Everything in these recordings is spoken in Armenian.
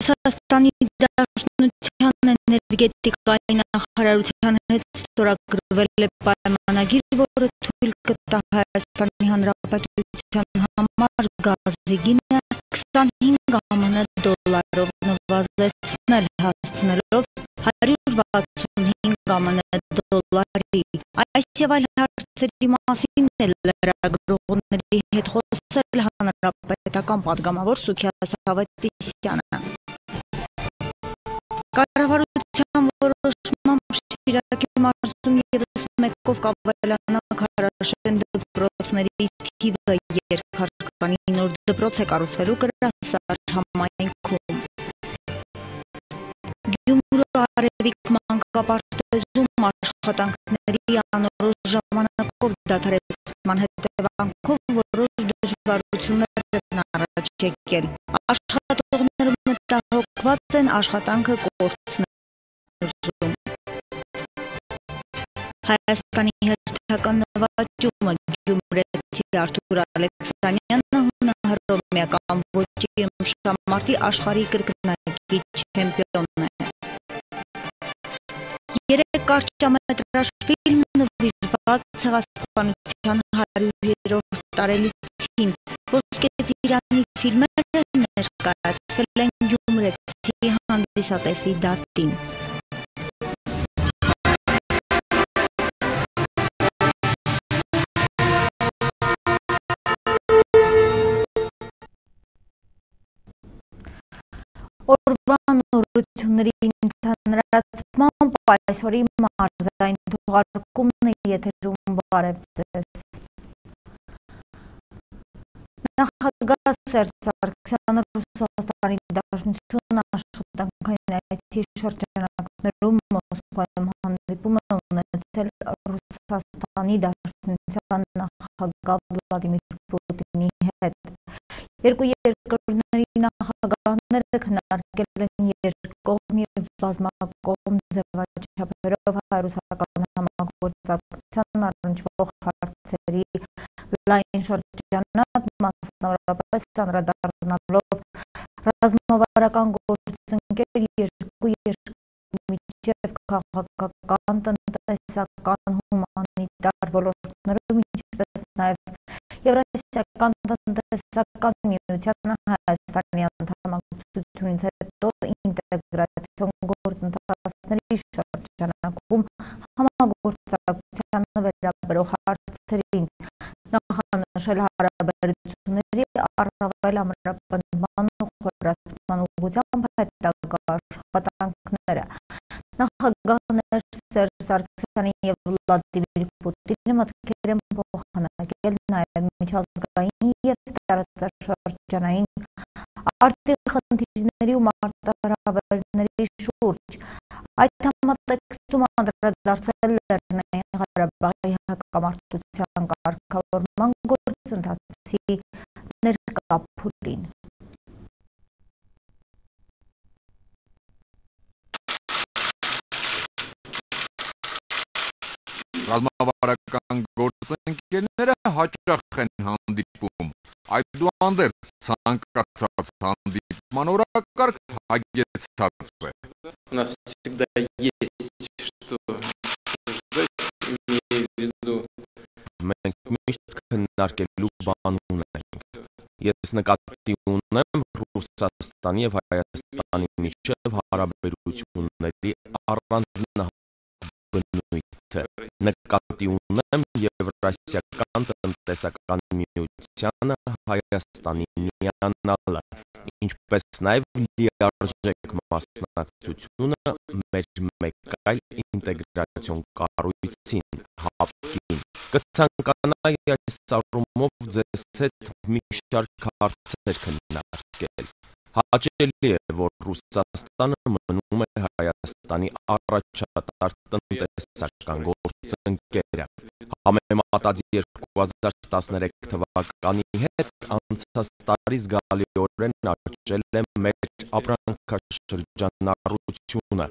Ռուսաստանի Դաշնության էներգետիկայի նախարարության հետ ստորագրվել է պայմանագիր, որը թույլ կտա Հայաստանի Հանրապետության համար գազի գինը 25 ԱՄՆ նվազեցնել, հասցնելով 165 ԱՄՆ Այս եւ այլ հարցերի մասին լրագրողների հետ խոսել հանրապետական պատգամավոր Սուքիաս Ավետիսյանը։ Կառավարության որոշմամբ Շիրակի մարզում ևս մեկով կավելանա Քարաշեն դպրոցների թիվը, երկհարկանի նոր դպրոց է կառուցվելու Կրասար համայնքում։ Գյումրու Արևիկ մանկապարտեզում աշխատանքների անորոշ ժամանակով դադարեցման հետևանքով որոշ դժվարություններ են առաջ եկել։ Աշխատողները մտահոգված են աշխատանքը կորցնելուց։ Հայաստանի հերթական նվաճումը գյումրեցի Արթուր Ալեքսանյանը հունահռոմեական ոճի ըմբշամարտի աշխարհի կրկնակի չեմպիոնն է։ 3 կարճամետրաժ ֆիլմ նվիրված Ցեղասպանության 100-րդ տարելիցին։ Ոսկե ծիրանի ֆիլմերը ներկայացվել են գյումրեցի հանդիսատեսի դատին։ Օրվա նորությունների ընդհանրացմամբ այսօրի մարզային թողարկումն է եթերում բարև ձեզ։ Նախագահ Սերժ Սարգսյանը Ռուսաստանի Դաշնություն աշխատանքային այցի շրջանակներում Մոսկվայում հանդիպում է ունեցել Ռուսաստանի Դաշնության նախագահ Վլադիմիր Պուտինի հետ։ Երկու երկրների նախագահները քննարկել են երկկողմ և բազմակողմ ձևաչափերով հայ-ռուսական համագործակցության առնչվող հարցերի լայն շրջանակ, մասնավորապես անդրադառնալով ռազմավարական գործընկեր երկու երկրի միջև քաղաքական, տնտեսական, հումանիտար ոլորտներում, ինչպես նաև Եվրասիական տնտեսական միության Հայաստանի անդամակցությունից հետո ինտեգրացիոն գործընթացների շրջանակում համագործակցությանը վերաբերող հարցերին, նախանշել հարաբերությունների առավել ամրապնդման ու խորացման ուղղությամբ հետագա աշխատանքները։ Նախագահներ Սերժ Սարգսյանի և Վլադիմիր Պուտինի մտքեր են փոխանակել նաև միջազգային և տարածաշրջանային արդի խնդիրների ու մարտահրավերների շուրջ։ Այդ համատեքստում անդրադարձել Լեռնային Ղարաբաղի հակամարտության կարգավորման գործընթացի ներկա փուլին։ Ռազմավարական գործընկերները հաճախ են հանդիպում, այդուհանդերձ ցանկացած հանդիպման օրակարգ հագեցած է։ У нас всегда есть что ждать, имея в виду. Մենք միշտ քննարկելու բան ունենք։ Ես նկատի ունեմ Ռուսաստանի և Հայաստանի միջև հարաբերությունների առանձնահատուկ բնույթը, նկատի ունեմ Եվրասիական տնտեսական միությանը Հայաստանին միանալը, ինչպես նաև լիարժեք մասնակցությունը մեր մեկ այլ ինտեգրացիոն կառույցին, ՀԱՊԿ-ին։ Կցանկանայի այս առումով ձեզ հետ մի շարք հարցեր քննարկել։ Հաճելի է, որ Ռուսաստանը մնում է Հայաստանի առաջատար տնտեսական գործընկերը։ Համեմատած 2013 թվականի հետ անցած տարի զգալիորեն աճել է մեր ապրանքաշրջանառությունը,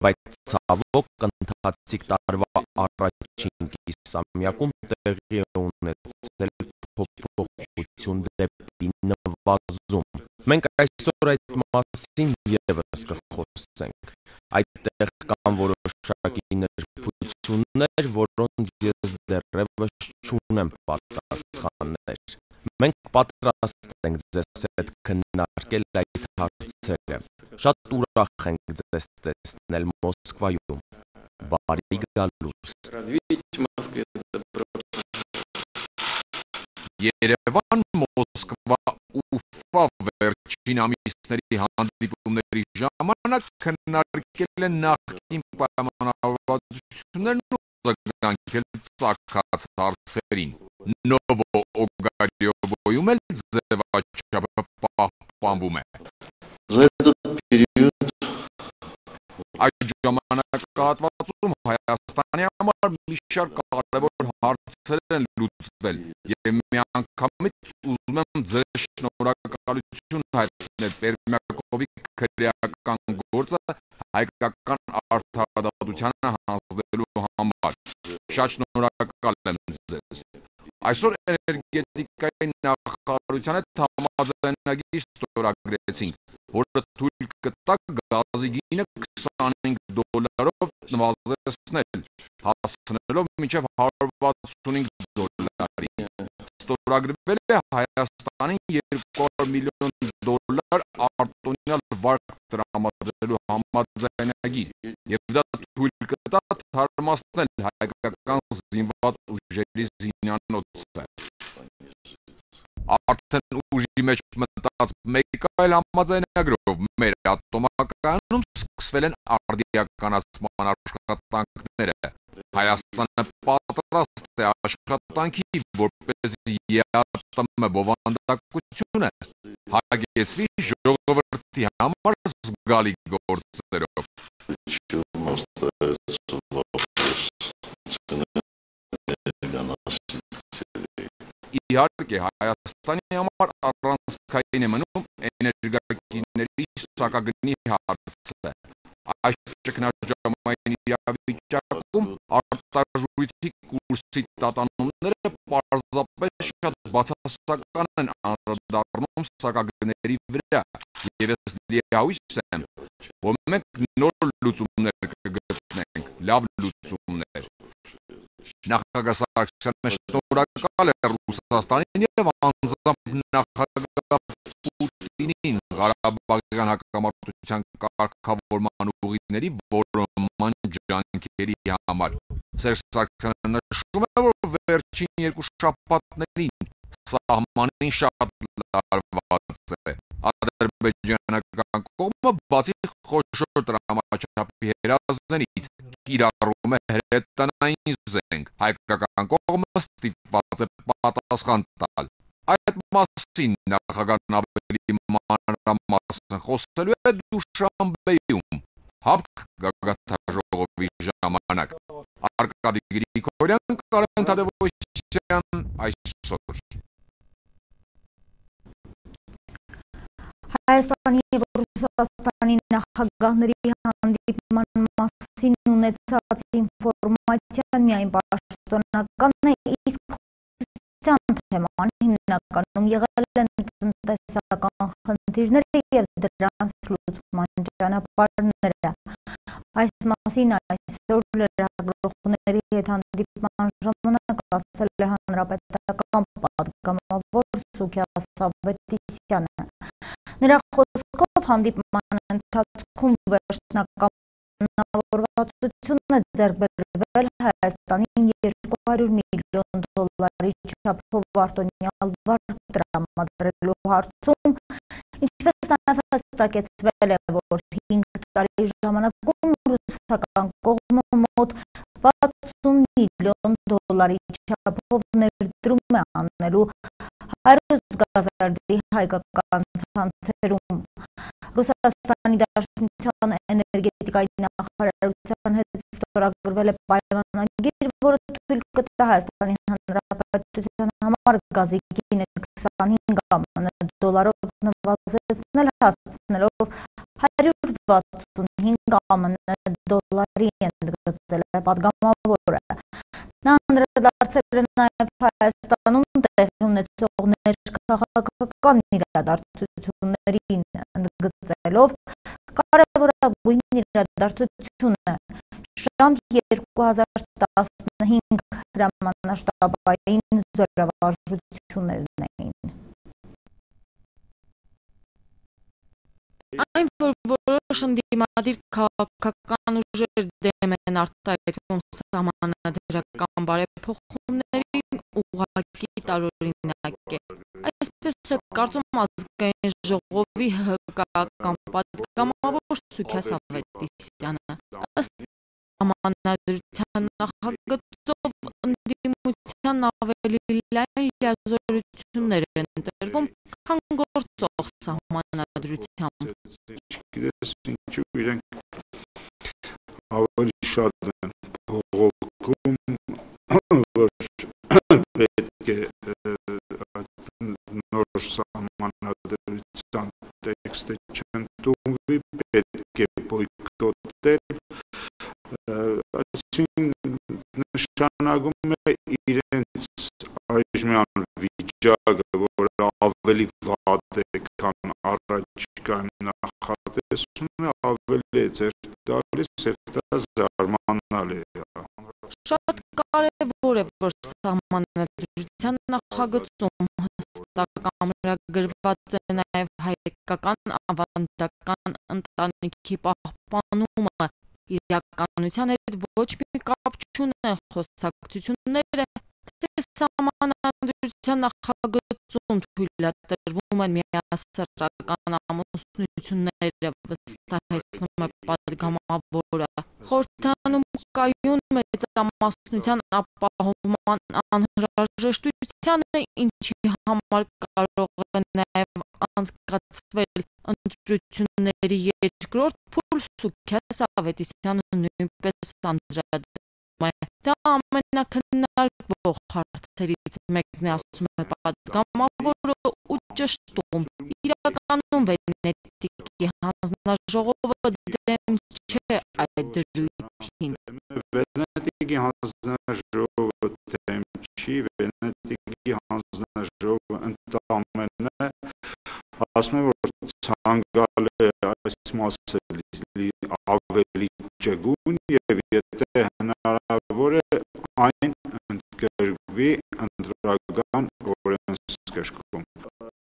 բայց ցավոք ընթացիկ տարվա առաջին կիսամյակում տեղի է ունեցել փոփոխություն դեպի նվազում։ Մենք այսօր այդ մասին ևս կխոսենք։ Այդտեղ կան որոշակի նրբություններ, որոնց ես դեռևս չունեմ պատասխաններ։ Մենք պատրաստ ենք ձեզ հետ քննարկել այդ հարցերը։ Շատ ուրախ ենք ձեզ տեսնել Մոսկվայում։ Բարի գալուստ։ Երևան, Մոսկվա, Ուֆա վերջին ամիսների հանդիպումների ժամանակ քննարկել են նախկին պայմանավորվածություններն ու արձագանքել ծագած հարցերին։ Նովո Օգարյովոյում էլ ձևաչափը պահպանվում է։ Այդ ժամանակահատվածում Հայաստանի համար մի շարք կարևոր հարցեր են լուծվել եւ միանգամից ուզում եմ ձեզ շնորհակալություն հայտնել Պերմյակովի քրեական գործը հայկական արդարադատությանը հանձնելու համար։ Շատ շնորհակալ եմ ձեզ։ Այսօր էներգետիկայի նախարարության հետ համաձայնագիր ստորագրեցինք, որը թույլ կտա գազի գինը $25 նվազեցնել, հասնելով մինչև $165։ Ստորագրվել է Հայաստանին $200 միլիոն արտոնյալ վարկ տրամադրելու համաձայնագիր, եւ դա թույլ կտա թարմացնել հայկական զինված ուժերի զինանոցը։ Արդեն ուժի մեջ մտած մեկ այլ համաձայնագրով մեր ատոմակայանում սկսվել են արդիականացման աշխատանքները։ Հայաստանը պատրաստ է աշխատանքի, որպեսզի ԵԱՏՄ բովանդակությունը հագեցվի ժողովրդի համար զգալի գործերով։ Իհարկե, Հայաստանի համար առանցքային է մնում էներգակիրների սակագնի հարցը։ Այս ճգնաժամային իրավիճակում արտարժույթի կուրսի տատանումները պարզապես շատ բացասական են անդրադառնում սակագների վրա, եւ ես լիահույս եմ, որ մենք նոր լուծումներ կգտնենք, լավ լուծումներ։ Նախագահ Սարգսյանը շնորհակալ է Ռուսաստանին եւ անձամբ նախագահ Պուտինին Ղարաբաղյան հակամարտության կարգավորման ուղիների որոնման ջանքերի համար։ Սերժ Սարգսյանը նշում է, որ վերջին երկու շաբաթներին սահմանին շատ լարված է։ Ադրբեջանական կողմը բացի խոշոր տրամաչափի հրազենից կիրառում է հրետանային զենք, հայկական կողմը ստիպված է պատասխան տալ։ Այդ մասին նախագահն ավելի մանրամասն խոսելու է Դուշանբեում ՀԱՊԿ գագաթնաժողովի ժամանակ։ Արկադի Գրիգորյան, Կարեն Թադևոսյան, այսօր։ Հայաստանի և Ռուսաստանի նախագահների հանդիպման մասին ունեցած ինֆորմացիան միայն պաշտոնական է, իսկ խոսության թեման հիմնականում եղել են տնտեսական խնդիրները և դրանց լուծման ճանապարհները։ Այս մասին այսօր լրագրողների հետ հանդիպման ժամանակ ասել է հանրապետական պատգամավոր Սուքիա Սավետիսյանը։ Նրա խոսքով հանդիպման ընթացքում վերջնականավորվածությունը ձեռք բերվել Հայաստանին $200 միլիոն չափով արտոնյալ վարկ տրամադրելու հարցում, ինչպես նաև հստակեցվել է, որ 5 տարի ժամանակում ռուսական կողմը մոտ $60 միլիոն չափով ներդրում է անելու Հարուս գազարդի հայկական ցանցերում։ Ռուսաստանի Դաշնության էներգետիկայի նախարարության հետ ստորագրվել է պայմանագիր, որը թույլ կտա Հայաստանի Հանրապետության համար գազի գինը $25 նվազեցնել, հասցնելով $165 ընդգծել է պատգամավորը։ Նա անդրադարձել է նաև Հայաստանում տեղի ունեցող ներքաղաքական Կան իրադարձություններին ընդգծելով կարևորագույն իրադարձությունը շանթ 2015 հրամանաշտաբային զորավարժություններն էին։ Այն, որ որոշ ընդդիմադիր քաղաքական ուժեր դեմ են արտահայտվում սահմանադրական բարեփոխումներին, ուղղակի տարօրինակ է։ Այսպես է կարծում ազգային ժողովի հղկական պատգամավոր Սուքիաս Ավետիսյանը։ Ըստ սահմանադրության նախագծով ընդդիմության ավելի լայն լիազորություններ են տրվում, քան գործող սահմանադրությամբ։ Գիտես ինչու իրենք ավելի շատ են բողոքում, որ պետք է նոր սահմանադրության տեքստը չընդունվի, պետք է բոյկոտել, այսինքն նշանակում է իրենց այժմյան վիճակը, որ ավելի վատ է, քան առաջիկայում նախատեսվում է, ավելի է ձեռք տալիս և դա զարմանալի է։ Շատ կարևոր է, որ սահմանադրության նախագծում հստակ ամրագրված է նաև հայկական ավանդական ընտանիքի պահպանումը, իրականության հետ ոչ մի կապ չունեն խոսակցությունները, թե սահմանադրության նախագծում թույլատրվում են միասեռական ամուսնությունները, վստահեցնում է պատգամավորը։ Խորհրդանում կայուն մեծամասնության ապահովման անհրաժեշտությանը, ինչի համար կարող է նաև անցկացվել ընտրությունների երկրորդ փուլ, Սուքիաս Ավետիսյանը նույնպես անդրադառնում է։ Դա ամենաքննարկվող հարցերից մեկն է, ասում է պատգամավորը ու ճշտում։ Իրականում Վենետիկի հանձնաժողովը դեմ չէ այդ դրույթին։ Վենետիկի հանձնաժողովը դեմ չի, Վենետիկի հանձնաժողովը ընդամենը ասում է, որ ցանկալի է այս մասը ավելի ճկուն և եթե հնարավոր է այն ընդգրկվի ընտրական օրենսգրքում։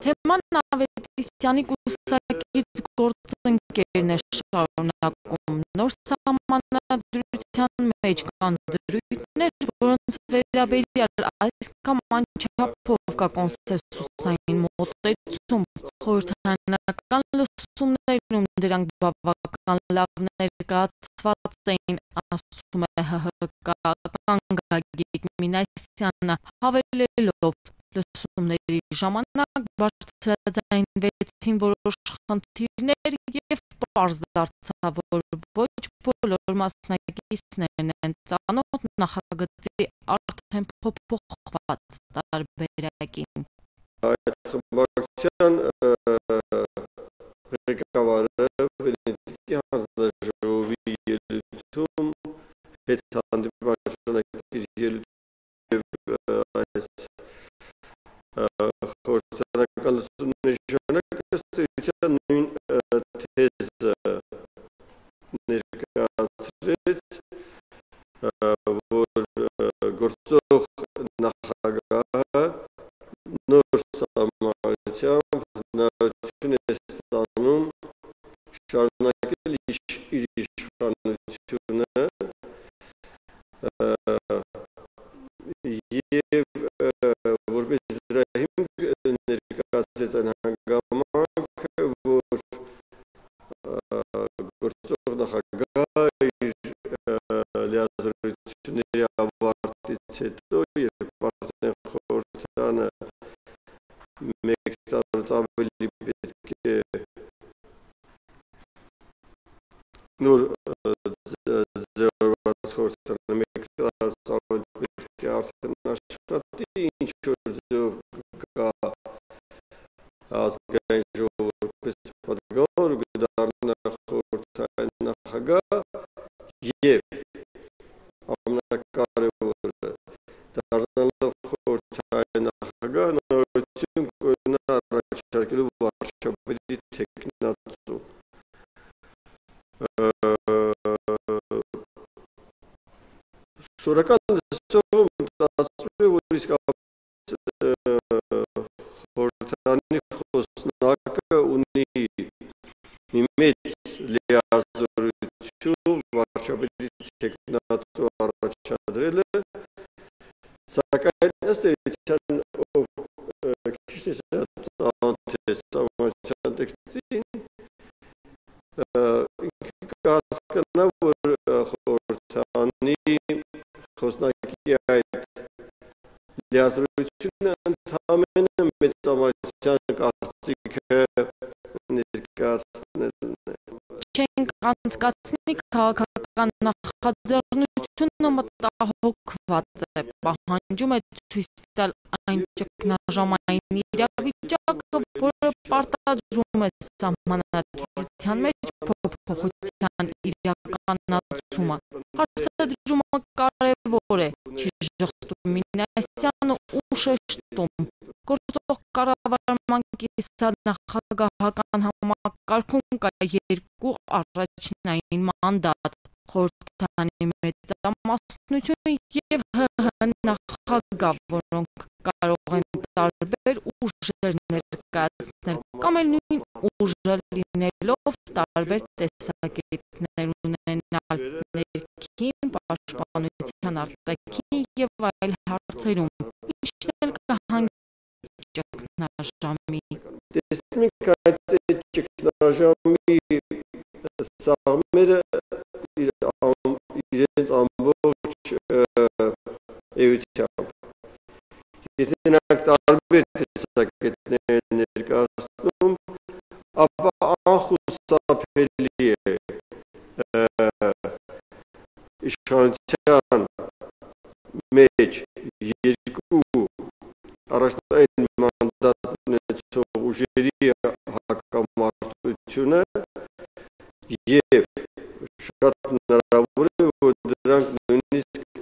Թեման Ավետիսյանի կուսակից գործընկերն է շարունակում։ Նոր սահմանադրության մեջ կան դրույթներ, որոնց վերաբերյալ այս կամ այն չափով կա կոնսենսուսային մոտեցում։ Խորհրդարանական լսումներում դրանք բավական լավ ներկայացված էին, ասում է ՀՀԿ-ական Գագիկ Մինասյանը, հավելելով լսումների ժամանակ բարձրաձայնվեցին որոշ խնդիրներ և պարզ դարձավ, որ ոչ բոլոր մասնակիցներն են ծանոթ նախագծի արդեն փոփոխված տարբերակին։ Այդ խմբակցության ղեկավարը Վենետիկի հանձնաժողովի ելույթում հետհանդիպման ժամանակ ելույթ այս խորհրդարանական լսումների ժամանակ ըստ էության նույն թեզը ներկայացրեց, որ գործող նախագահը նոր սահմանադրությամբ հնարավորություն է ստանում շարունակել իր իշխանությունը և որպես դրա հիմք ներկայացրեց այն հանգամանքը, որ գործող նախագահը իր լիազորությունների ավարտից հետո, երբ արդեն խորհրդարանը մեկ տարուց ավելի պետք է նոր ձևավորված խորհրդարանը մեկ տարուց ավելի պետք է արդեն աշխատի, ինչ-որ ձևով կա ազգային ժողով որպես պատգամավոր ու կդառնա խորհրդային նախագահ և ամենակարևորը դառնալով խորհրդային նախագահ հնարավորություն կունենա առաջարկել Սորական լսում մտածում է, որ իսկապես խորհրդարանի խոսնակը ունի մի մեծ լիազորություն վարչապետի տեխնատու առաջադրելը, սակայն ըստ էության ով քիչ ծանոթ տեքստին կհասկանա, որ խորհրդարանի խոսնակի այդ լիազորությունը ընդհանրապես մեծամասնության կարծիքը ներկայացնելն է։ Չենք անցկացնի քաղաքական նախաձեռնությունը մտահոգված է, պահանջում է ցույց տալ այն ճգնաժամային իրավիճակը, որը պարտադրում է սահմանադրության մեջ փոփոխության իրականացումը։ Հարցադրումը կարևոր է, չի ժխտում Մինասյանը ու շեշտում։ Գործող կառավարման կիսանախագահական համակարգում կա երկու առաջնային մանդատ՝ խորհրդարանի մեծամասնություն եւ ՀՀ նախագահ, որոնք կարող են տարբեր ուժեր ներկայացնել կամ էլ նույն ուժը լինելով տարբեր տեսակետներ ունենալ ներքին պաշտպանության, արտաքին եւ այլ հարցերում, ինչն էլ կհանգեցնի ճգնաժամի։ Տեսնում եք այդ ճգնաժամի սաղմերը իրենց ամբողջ էությամբ։ Եթե նրանք տարբեր տեսակետներ ներկայացնում, ապա անխուսափելի է իշխանության մեջ երկու առաջնային մանդատ ունեցող ուժերի հակամարտությունը եւ շատ հնարավոր է, որ դրանք նույնիսկ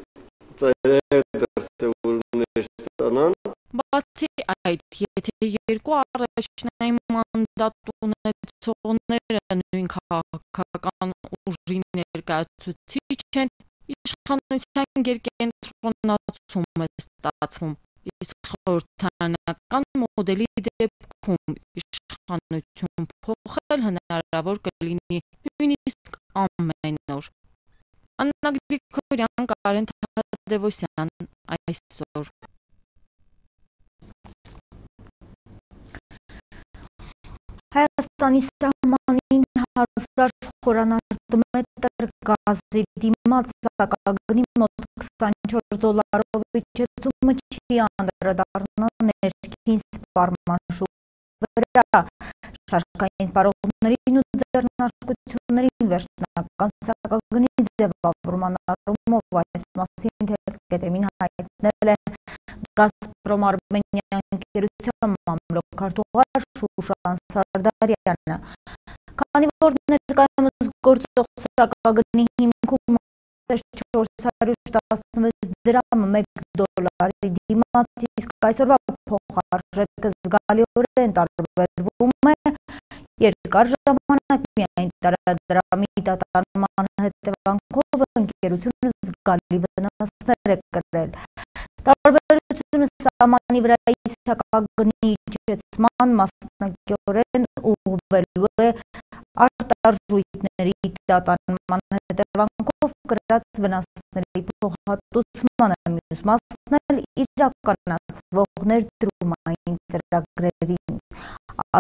ծայրահեղ դրսևորումներ ստանան։ Բացի այդ, եթե երկու առաջնային մանդատ ունեցողները նույն քաղաքական ուժի ներկայացուցիչ են, իշխանության գերկենտրոնացում է ստացվում, իսկ խորհրդարանական մոդելի դեպքում իշխանություն փոխել հնարավոր կլինի նույնիսկ ամեն օր։ Աննա Գրիգորյան, Կարեն Թադևոսյան, այսօր։ Հայաստանի սահմանին 1000 խորանարդմետր գազի դիմաց սակագնի մոտ $24 իջեցումը չի անդրադառնա ներքին սպառման վրա։ Շարժկային սպառողներին ու ձեռնարկություններին վերջնական սակագնի ձևավորման առումով այս մասին թերթ.am-ին հայտնել է Գազպրոմ Արմենիա ընկերության մամլոք-քարտուղար Շուշան Սարդարյանը։ Քանի որ ներկայումս գործող սակագնի հիմքում 416 դրամ $1 դիմաց, իսկ այսօրվա փոխարժեքը զգալիորեն տարբերվում է, երկար ժամանակ միայն տարադրամի տատանման հետևանքով ընկերությունը զգալի վնասներ է կրել։ Տարբերությունը սահմանի վրայի սակագնի իջեցման մասնակիորեն ուղղվելու է արտարժույթների տատանման հետևանքով կրած վնասների փոխհատուցմանը, մյուս մասն էլ իրականացվող ներդրումային ծրագրերին,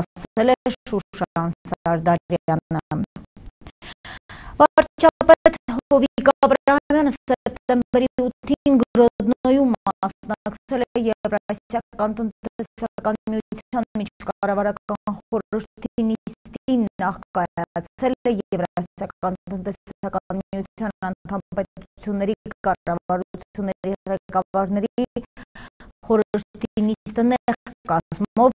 ասել է Շուշան Սարդարյանը։ Վարչապետ Հովիկ Աբրահամյանը սեպտեմբերի 8-ին Գրոդնոյում մասնակցել է Եվրասիական տնտեսական միության միջկառավարական խորհրդի նիստին, նախկայացել է Եվրասիական տնտեսական միության անդամ պետությունների կառավարությունների ղեկավարների խորհրդի նիստը նեղ կազմով,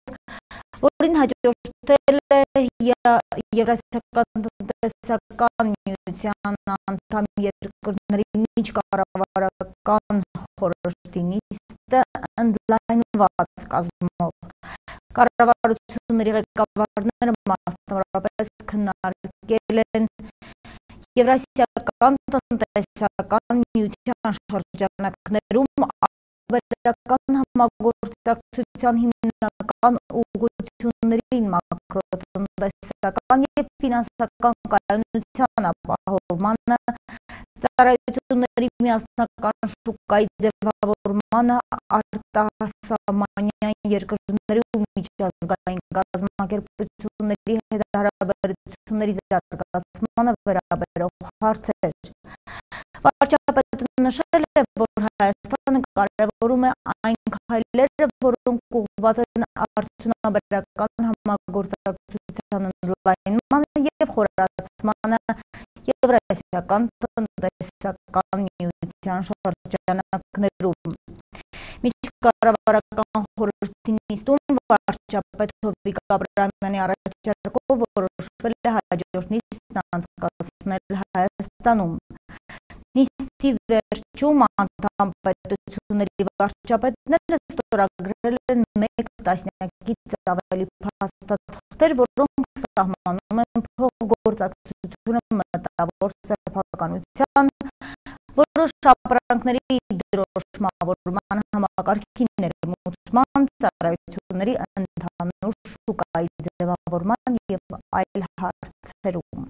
որին հաջորդել է Եվրասիական տնտեսական միության անդամ երկրների միջկառավարական խորհրդի նիստը ընդլայնված կազմով։ Կառավարությունների ղեկավարները մասնավորապես քննարկել են Եվրասիական տնտեսական միության շրջանակներում Վերական համագործակցության հիմնական ուղղություններին մակրոտնտեսական և ֆինանսական կայունության ապահովմանը, ծառայությունների միասնական շուկայի ձևավորմանը, արտասահմանյան երկրների ու միջազգային կազմակերպությունների հետ հարաբերությունների զարգացմանը վերաբերող հարցեր։ Վարչապետը նշել է, որ Հայաստանը կարևորում է այն քայլերը, որոնք ուղղված են արդյունաբերական համագործակցության ընդլայնմանը և խորացմանը Եվրասիական տնտեսական միության շրջանակներում։ Միջկառավարական խորհրդի նիստում վարչապետ Հովիկ Աբրահամյանի առաջարկով որոշվել է հաջորդ նիստն անցկացնել Հայաստանում։ Նիստի վերջում անդամ պետությունների վարչապետները ստորագրել են 1 տասնյակից ավելի փաստաթղթեր, որոնք սահմանում են փոխգործակցությունը մտավոր սեփականության, որոշ ապրանքների դրոշմավորման համակարգի ներմուծման, ծառայությունների ընդհանուր շուկայի ձևավորման և այլ հարցերում։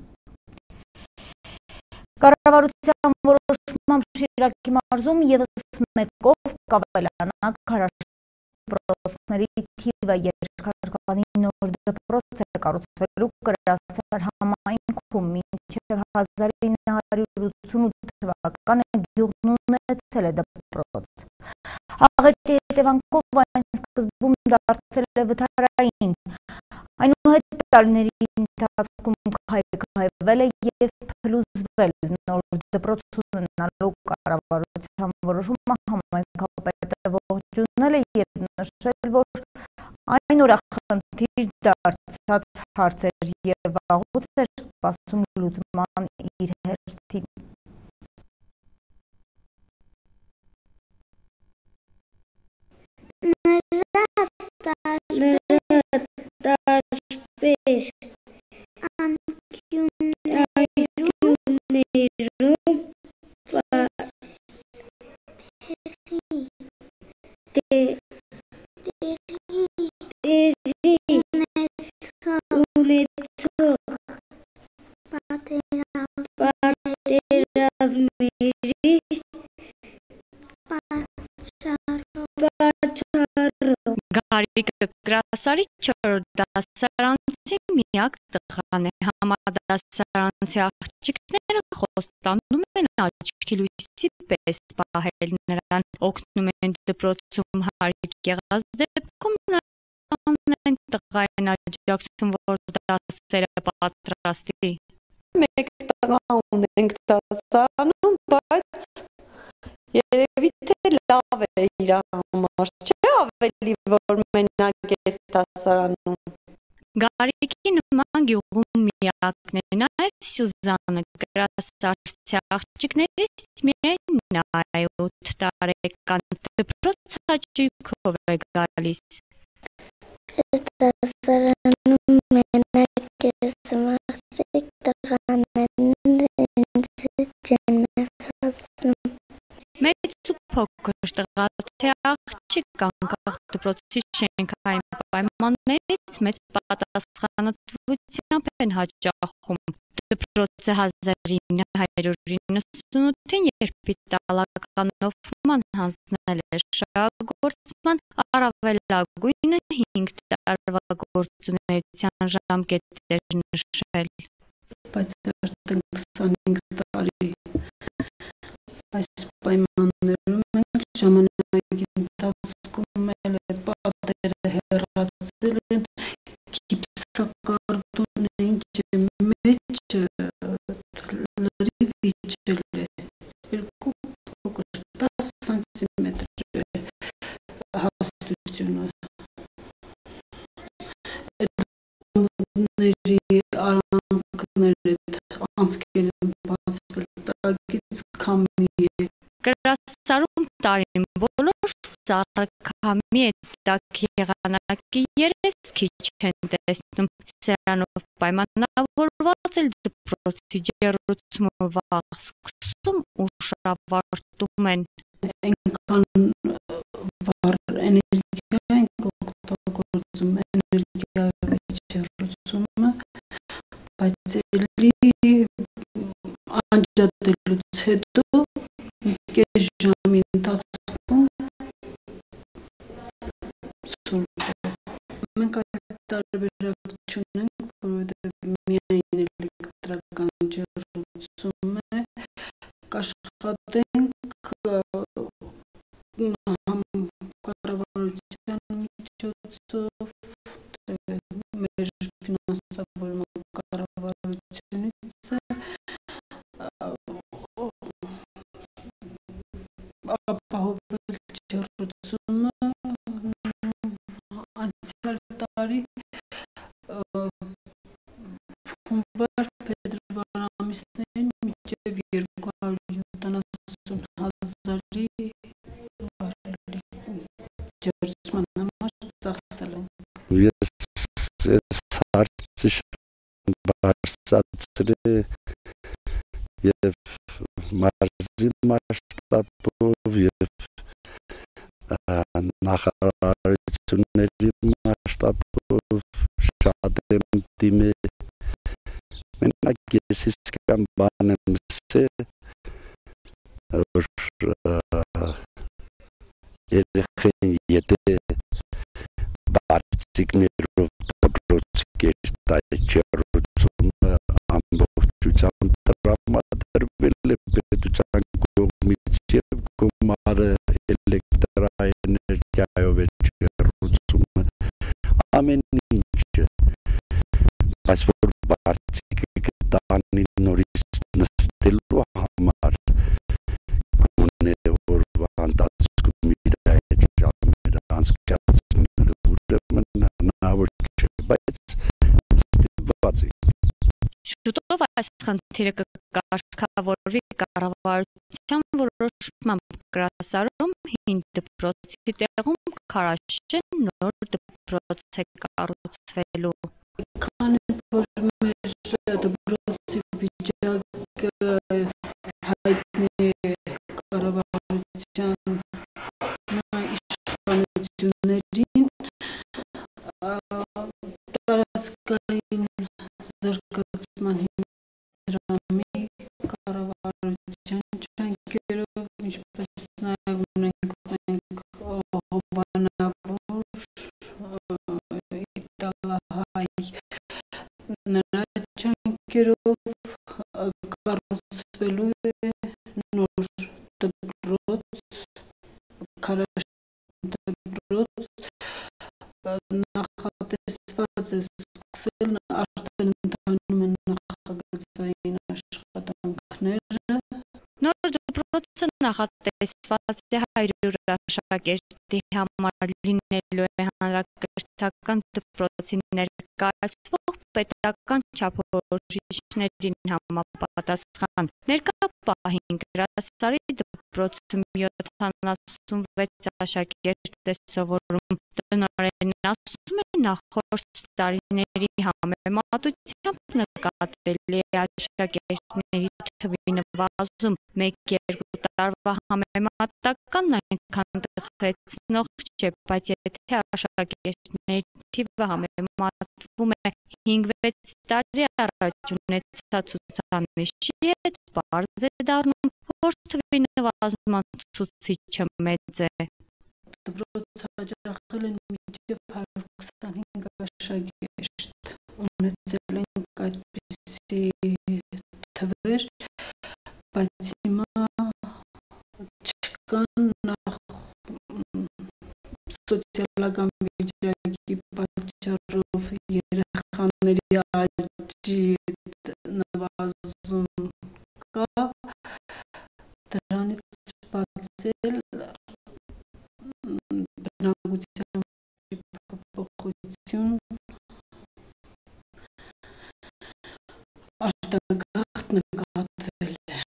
Կառավարության որոշմամբ Շիրակի մարզում ևս 1-ով կավելանա քարաշպրոցների թիվը, երկհարկանի նոր դպրոց է կառուցվելու Կրասար համայնքում, մինչև 1988 թվականը գյուղն ունեցել է դպրոց։ Աղետի հետևանքով այն սկզբում դարձել է վթարային, այնուհետ տարիների ընթացքում քայքայվել է և փլուզվել։ Նոր դպրոց ունենալու կառավարության որոշումը համայնքապետը ողջունել է և նշել, որ այն օրախնդիր դարձած հարց էր և վաղուց էր սպասում լուծման իր հերթին։ Գարիկը Կրասարի 4-րդ դասարանցի միակ տղան է։ Համադասարանցի աղջիկները խոստանում են աչքի լույսի պես պահել նրան, օգնում են դպրոցում հարիկ եղած դեպքում նրան են տղային աջակցում, որ դասերը պատրաստի։ Մեկ տղա ունենք դասարանում, բայց երևի թե լավ է իր համար, չէ՞ ավելի որ մենակ ես դասարանում։ Գարիկի նման գյուղում միակն է նաև Սյուզանը, Կրասարցի աղջիկներից միայն նա է 8 տարեկան, դպրոց հաճույքով է գալիս։ Դասարանում մենակ ես մասիկ տղաներն ինձ չեն հասնում։ Մեծ ու փոքր տղաթե աղջիկ անկախ դպրոցի շենքային պայմաններից մեծ պատասխանատվությամբ են հաճախում։ Դպրոցը 1998-ին, երբ իտալականով հանձնել է շահագործման, առավելագույնը 5 տարվա գործունեության ժամկետ էր նշել։ Բայց արդեն 25 տարի այս պայմաններում մենք ժամանակի ընթացքում էլ այդ պատերը հեռացել են, գիպսակարտոն է, ինչ է մեջը լրիվ իջել է, 2 փոքր 10 սանտիմետր է հաստությունը։ Ների արանքները անցքել են բացվել, տակից քամի է։ Կրասարում տարին բոլոր սառը քամի է, տաք եղանակի երես քիչ են տեսնում, սրանով պայմանավորված էլ դպրոցի ջերուցումը վաղ սկսում ու շավարտում են։ Այնքան վառ էներգիա են օգտագործում էներգիայի ջերուցումը, բայց էլի անջատելուց հետո կես ժամի ընթացքում սուրբ է։ Մենք այդ տարբերակ չունենք, որովհետև միայն էլեկտրական ջերուցում է, կաշխատենք կառավարության միջոցով, մեր ֆինանսավորման կառավարությունից է, ապահովել ջերուցումը անցյալ տարի հունվար փետրվար ամիսներին մինչև 270,000-ի վարելի ջերուցման համար ծախսել ենք։ Ես հարցի բարձրացրել և մարզի մասշտաբով և նախարարությունների մասշտաբով շատ եմ դիմել, մենակ ես իսկական բան եմ ասել, որ երեխեն եթե բարձիկներով դպրոց կերտայ ջերուցումը ամբողջությամբ տրամադրվել է պետության կողմից և գումարը էլեկտրաէներգիայով է ջերուցումը, ամեն ինչը, բայց որ բարձիկը կտանի նորից նստելու համար գոնե օրվա ընթացքում իր այդ ժամերը անցկացնելու ուրեմն հնարավոր չէ, բայց ստիպված ենք։ Շուտով այս խնդիրը կկարգավորվի կառավարության որոշմամբ գրասարում հին դպրոցի տեղում Քարաշեն նոր դպրոց է կառուցվելու։ Քանի որ մեր դպրոցի վիճակը հայտնի է կառավարության իշխանություններին, տարածքային զարգացման հիմնադրամի կառավարության ջանքերով, ինչպես նաև ունենք մենք հովանավոր իտալահայ նրա ջանքերով կառուցվելու է նոր դպրոց, Քարաշեն դպրոց, նախատեսված է սկսել, արդեն ընթանում են նախագծային աշխատանքները։ Նոր դպրոցը նախատեսված է 100 աշակերտի համար լինելու է հանրակրթական դպրոցի ներկայացվող պետական չափորոշիչներին համապատասխան։ Ներկա պահին գրասարի դպրոցում 76 աշակերտ է սովորում։ Տնօրենն ասում է, նախորդ տարիների համեմատությամբ նկատելի է աշակերտների թվի նվազում, 1-2 տարվա համեմատականն այնքան տխրեցնող չէ, բայց եթե աշակերտների թիվը համեմատվում է 5-6 տարի առաջ ունեցած ցուցանիշի հետ, պարզ է դառնում, որ թվի նվազման ցուցիչը մեծ է։ Դպրոց հաջողել են մինչև 125 աշակերտ, ունեցել ենք այդպիսի թվեր, բայց հիմա չկան նախ սոցիալական վիճակի պատճառով երեխաների աճի նվազում կա, դրանից բացել բնակության փոփոխություն արտագաղթ նկատվել է։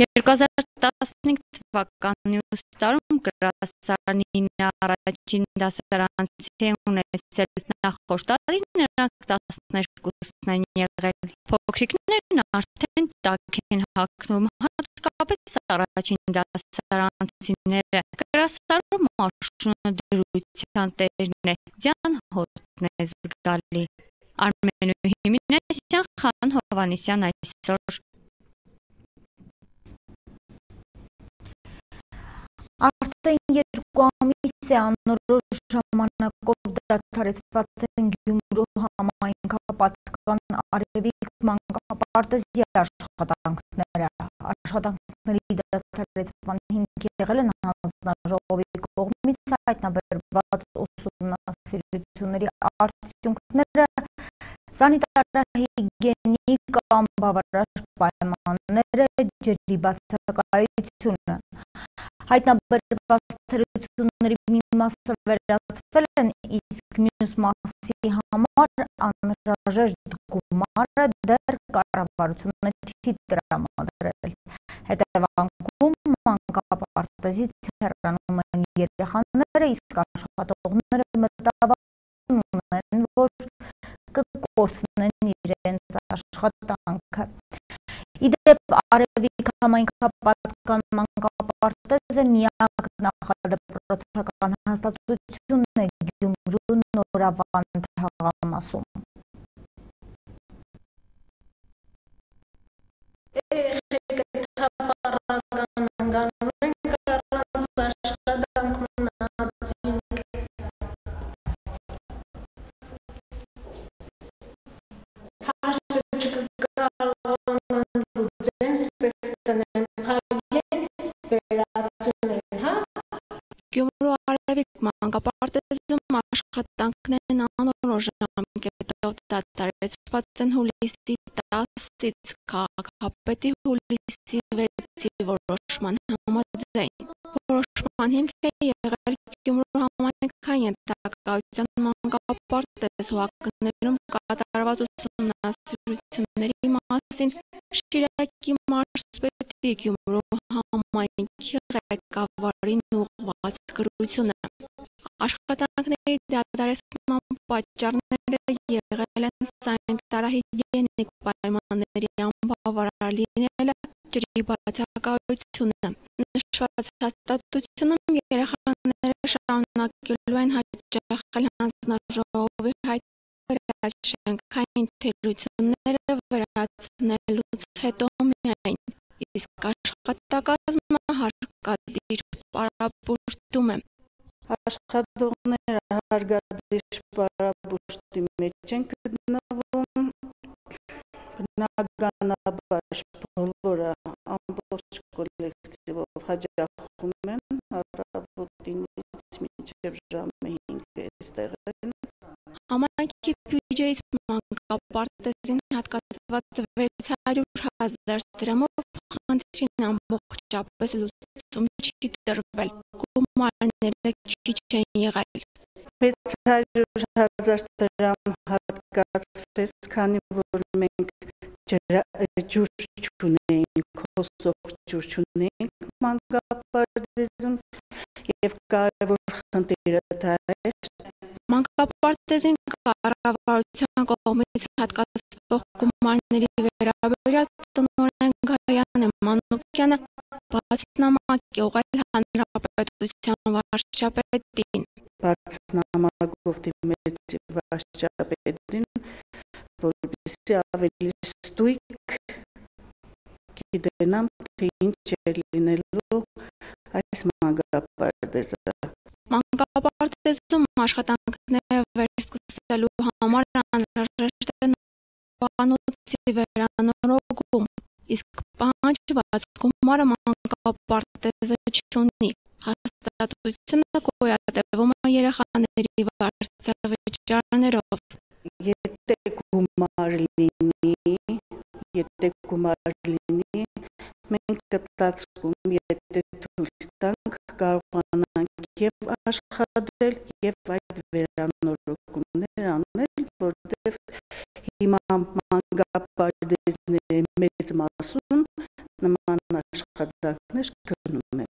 2015 թվականի ուստարում գրասարանի առաջին դասարանցի ունեցել նախորդ տարի նրանք 12-ն են եղել։ Փոքրիկներն արդեն տաք են հագնում, հատկապես առաջին դասարանցիները։ Գրասարում արշունը դրության տերն է, ձյան հոտն է զգալի։ Արմենուհի Մինասյան, Խան Հովանեսյան այսօր։ Արդեն 2 ամիս է անորոշ ժամանակով դադարեցված են Գյումրու համայնքապատկան Արևիկ մանկապարտեզի աշխատանքները։ Աշխատանքների դադարեցման հիմք եղել են հանձնաժողովի կողմից հայտնաբերված ուսումնասիրությունների արդյունքները, սանիտարահիգիենիկ անբավարար պայմանները, ջրի բացակայությունը։ Հայտնաբերված թերությունների մի մասը վերացվել են, իսկ մյուս մասի համար անհրաժեշտ գումարը դեռ կառավարությունը չի տրամադրել։ Հետևանքում մանկապարտեզից հեռանում են երեխաները, իսկ աշխատողները մտավախություն ունեն, որ կկորցնեն իրենց աշխատանքը։ Իդեպ Արևիկ համայնքապատկան մանկապարտեզը միակ նախադպրոցական հաստատությունն է Գյումրու Նորավան թաղամասում։ Գյումրու Արևիկ մանկապարտեզում աշխատանքներն անորոշ ժամկետով դադարեցված են հուլիսի 10-ից քաղաքապետի հուլիսի 6-ի որոշման համաձայն։ Որոշման հիմք է եղել Գյումրու համայնքային ենթակայության մանկապարտեզ հուակներում կատարված ուսումնասիրությունների մասին Շիրակի մարզպետի Գյումրու համայնքի ղեկավարին ուղղված գրությունը։ Աշխատանքների դադարեցման պատճառները եղել են սանիտարահիգիենիկ պայմանների անբավարար լինելը, ջրի բացակայությունը։ Նշված հաստատությունում երեխաները շարունակելու են հաճախել հանձնաժողովի վերաշենքային թերությունները վերացնելուց հետո միայն, իսկ աշխատակազմը հարկադիր պարապուրտում է։ Աշխատողները հարկադիր պարապուրտի մեջ են գտնվում, բնականաբար բոլորը ամբողջ կոլեկտիվով հաճախում են, առավոտինից մինչև ժամը 5 այստեղ են։ Համայնքի բյուջեից մանկապարտեզին հատկացված 600,000 դրամով խնդրին ամբողջապես լուծում չի տրվել, գումարները քիչ են եղել։ 600,000 դրամ հատկացվեց, քանի որ մենք ջուր չունեինք, հոսող ջուր չունեինք մանկապարտեզում, եւ կարևոր խնդիրը դա էր։ Մանկապարտեզին կառավարության կողմից հատկացվող գումարների վերաբերյալ տնօրեն Գայանե Մանուկյանը բաց նամակ է ուղղել հանրապետության վարչապետին։ Բաց նամակով դիմեցի վարչապետին, որպեսզի ավելի ստույգ գիտենամ, թե ինչ է լինելու այս մանկապարտեզը։ Մանկապարտեզում աշխատանքները վերսկսելու համար անհրաժեշտ է բանոցի վերանորոգում, իսկ պահանջված գումարը մանկապարտեզը չունի։ Հաստատությունը գոյատևում է երեխաների վարձավճարներով։ Եթե գումար լինի, մենք կտածում, եթե թույլ տանք, կարողանանք եւ աշխատել եւ այդ վերանորոգումներ անել, որտեղ հիմա մանկապարտեզների մեծ մասում նման աշխատանքներ գնում են։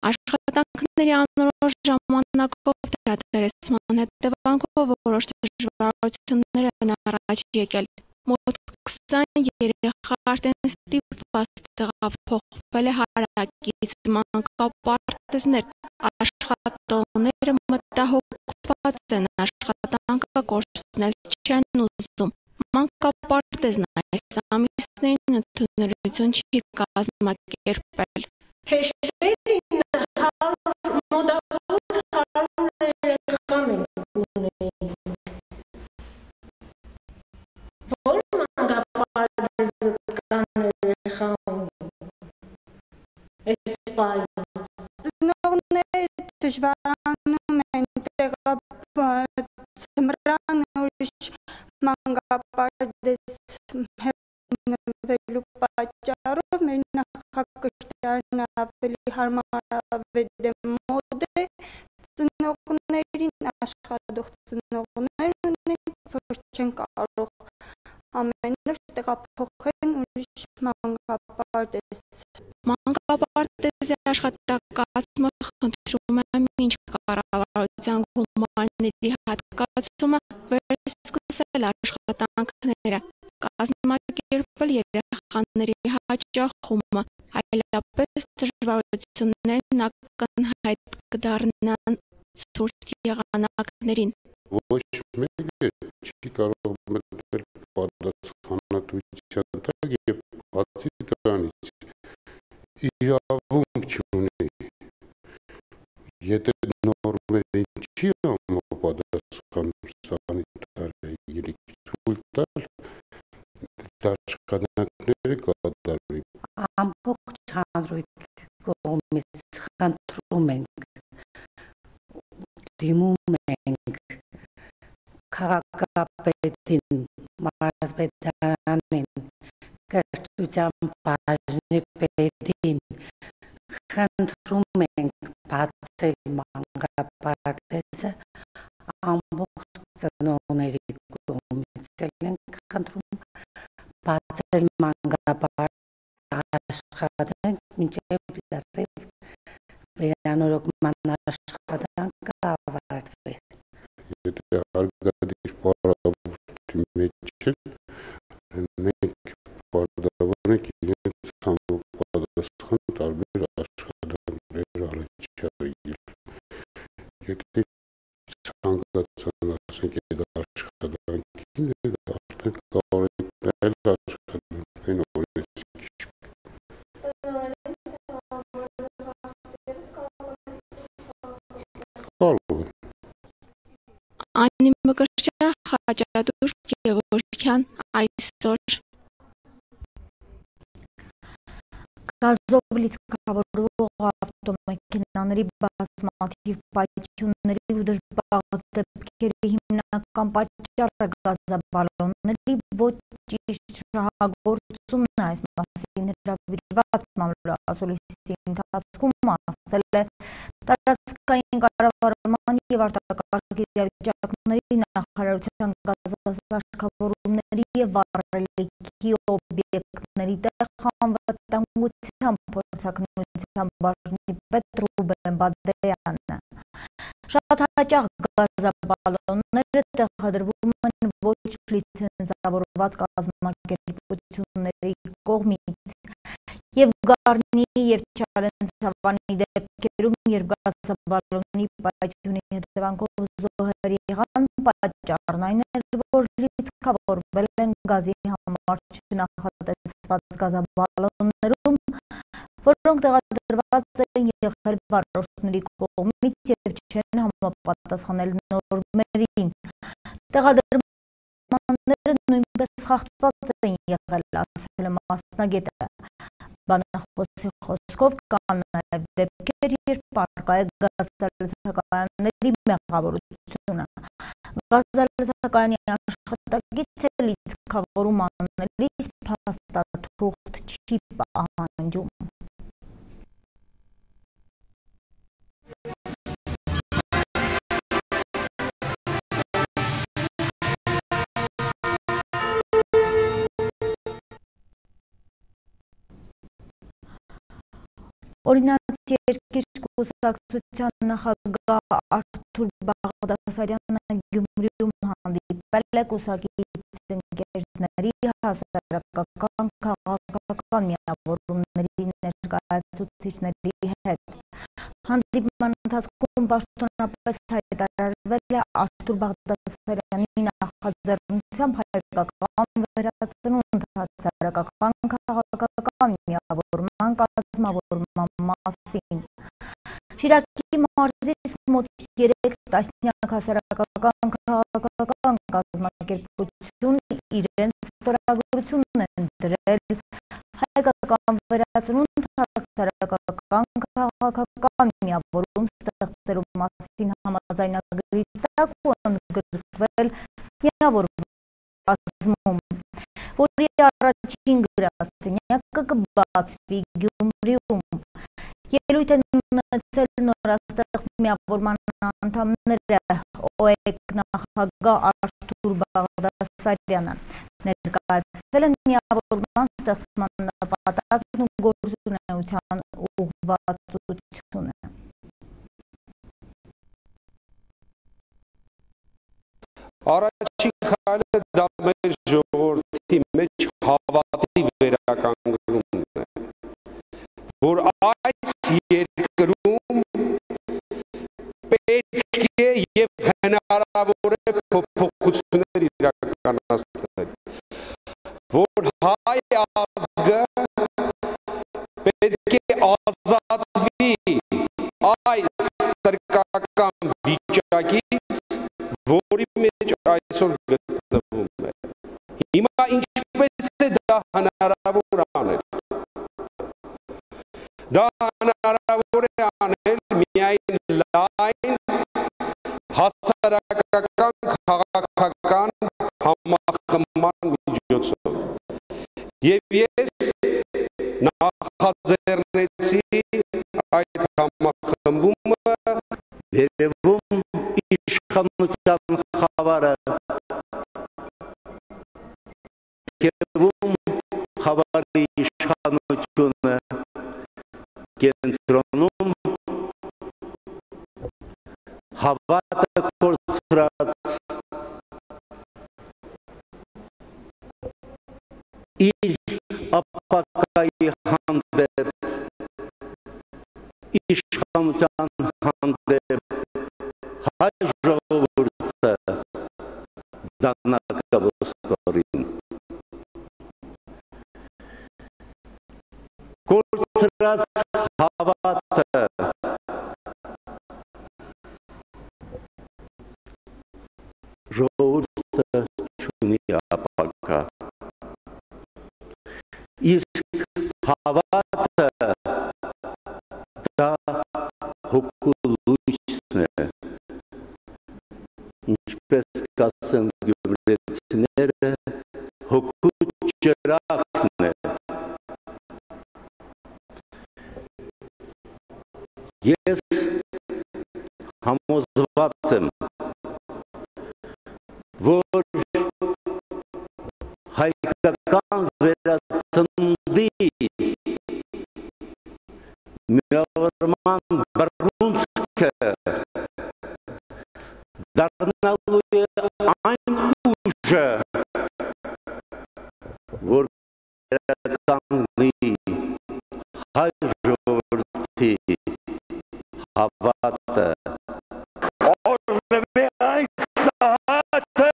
Աշխատանքների անորոշ ժամանակով դադարեցման հետևանքով որոշ դժվարություններ են առաջ եկել։ Մոտ 20 երեխա արդեն ստիպված տեղափոխվել է հարակից, մանկապարտեզներ, աշխատողները մտահոգված են, աշխատանքը կորցնել չեն ուզում։ Մանկապարտեզն այս ամիսներին ընդունելություն չի կազմակերպել։ Հեշտերին մոտավոր 100 երեխա մենք ունեինք։ Որ մանկապարտեզը կան երեխա ունի։ Այս պահին։ Ծնողները դժվարանում են ձմռան ուրիշ մանկապարտեզ հետնվելու պատճառով մեր նախակրթարանը ավելի հարմարավետ է մոդ է, ծնողներին աշխատող ծնողներ ունեն, որ չեն կարող ամեն օր տեղափոխեն ուրիշ մանկապարտեզ։ Մանկապարտեզի աշխատակազմը խնդրում է մինչ կառավարության գումարների հատկացումը վերսկսել աշխատանքները, կազմակերպել երեխաների հաճախումը, այլապես դժվարություններն ակնհայտ կդառնան ցուրտ եղանակներին։ Ոչ մեկը չի կարող մտնել պատասխանատվության տակ եւ բացի դրանից իրավունք չունի։ Եթե նորմերին չի համապատասխանում սանիտարը իրիկ թույլ տալ, աշխատանքները կատարվի։ Ամբողջ հանրույթ կողմից խնդրում ենք, դիմում ենք քաղաքապետին, մարզպետարանին, կրթության բաժնի պետին, խնդրում ենք բացել մանկապարտեզը, ամբողջ ծնողների կողմից ենք խնդրում բացել մանկապարտեզը, աշխատենք մինչև վերանորոգման աշխատանքը ավարտվի։ Եթե հարգադիր պարավորքի մեջ են, մենք պարտավորենք իրենց համապատասխան տարբեր աշխատանքներ առաջարկել։ Եթե ցանկացան ասենք այդ աշխատանքին, արդեն կարող եք այլ աշխատանքային օրենսգիր։ Անիմկրճա Խաչատուր Գևորգյան այսօր Գազով լիցքավորող ավտոմեքենաների բազմաթիվ պայթյունների ու դժբախտ դեպքերի հիմնական պատճառը գազաբալոնների ոչ ճիշտ շահագործումն է։ Այս մասին հրավիրված մամլոասուլիսի ընթացքում ասել է տարածքային կառավարման և արտակարգ իրավիճակների նախարարության գազասարքավորումների և վառելիքի օբյեկտների անվտանգության փորձաքննության բաժնի պետ Ռուբեն Բադեյանը։ Շատ հաճախ գազաբալոնները տեղադրվում են ոչ լիցենզավորված կազմակերպությունների կողմից և Գառնի և Չարենցավանի դեպքերում, երբ գազաբալոնի պայթյունի հետևանքով զոհեր եղան, պատճառն այն էր, որ լիցքավորվել են գազի համար չնախատեսված գազաբալոններում, որոնք տեղադրված են եղել վարորդների կողմից և չեն համապատասխանել նորմերին։ Տեղադրմանները նույնպես խախտված են եղել, ասել է մասնագետը։ Բանախոսի խոսքով կան նաև դեպքեր, երբ առկա է գազալցակայանների մեղավորությունը։ Գազալցակայանի աշխատակիցը լիցքավորում անելիս փաստաթուղթ չի պահանջում։ Օրինաց երկիր կուսակցության նախագահ Արթուր Բաղդասարյանը Գյումրիում հանդիպել է կուսակից ընկերների հասարակական քաղաքական միավորումների ներկայացուցիչների հետ։ Հանդիպման ընթացքում պաշտոնապես հայտարարվել է Արթուր Բաղդասարյանի նախաձեռնությամբ հայկական վերածնունդ հասարակական քաղաքական միավորման կազմավորման մասին։ Շիրակի մարզից մոտ 3 տասնյակ հասարակական քաղաքական կազմակերպություն իրենց ստորագրությունն են դրել հայկական վերածնունդ հասարակական քաղաքական միավորում ստեղծելու մասին համաձայնագրի տակ ու ընդգրկվել միավորման կազմում, որի առաջին գրասենյակը կբացվի Գյումրիում։ Ելույթ են ունեցել նորաստեղծ միավորման անդամները ՕԵԿ նախագահ Արթուր Բաղդասարյանը։ Ներկայացվել են միավորման ստեղծման նպատակն ու գործունեության ուղղվածությունը։ Առաջին քայլը դա մեր ժողովրդի մեջ հավատի վերականգնումն է, որ այս երկրում պետք է եւ հնարավոր է փոփոխություններ իրականացնել, որ հայ ազգը պետք է ազատվի այս ստրկական վիճակից, որի մեջ այսօր գտնվում է։ Հիմա ինչպես է դա հնարավոր անել։ Դա հնարավոր է անել միայն լայն հասարակական քաղաքական համախմբման միջոցով։ Եվ ես նախաձեռնեցի այդ համախմբումը Երևում իշխանության խավարը, Երևում խավարի իշխանությունը, կենտրոնում հավատը կորցրած, իր ապակայի հանդեպ, իշխանության հանդեպ հայ ժողովուրդը դանակը ոսկորին։ Կորցրած հավատը ժողովուրդը չունի ապակա։ Իսկ հավատը դա հոգու լույսն է, ինչպես կասեն գյումրեցիները, հոգու ճրագն է։ Ես համոզված եմ, որ հայկական վերածննդի միավորման բռունցքը դառնալու է այն ուժը, որ վերականգնի հայ ժողովրդի հավատը։ Օրվե այս սահատը,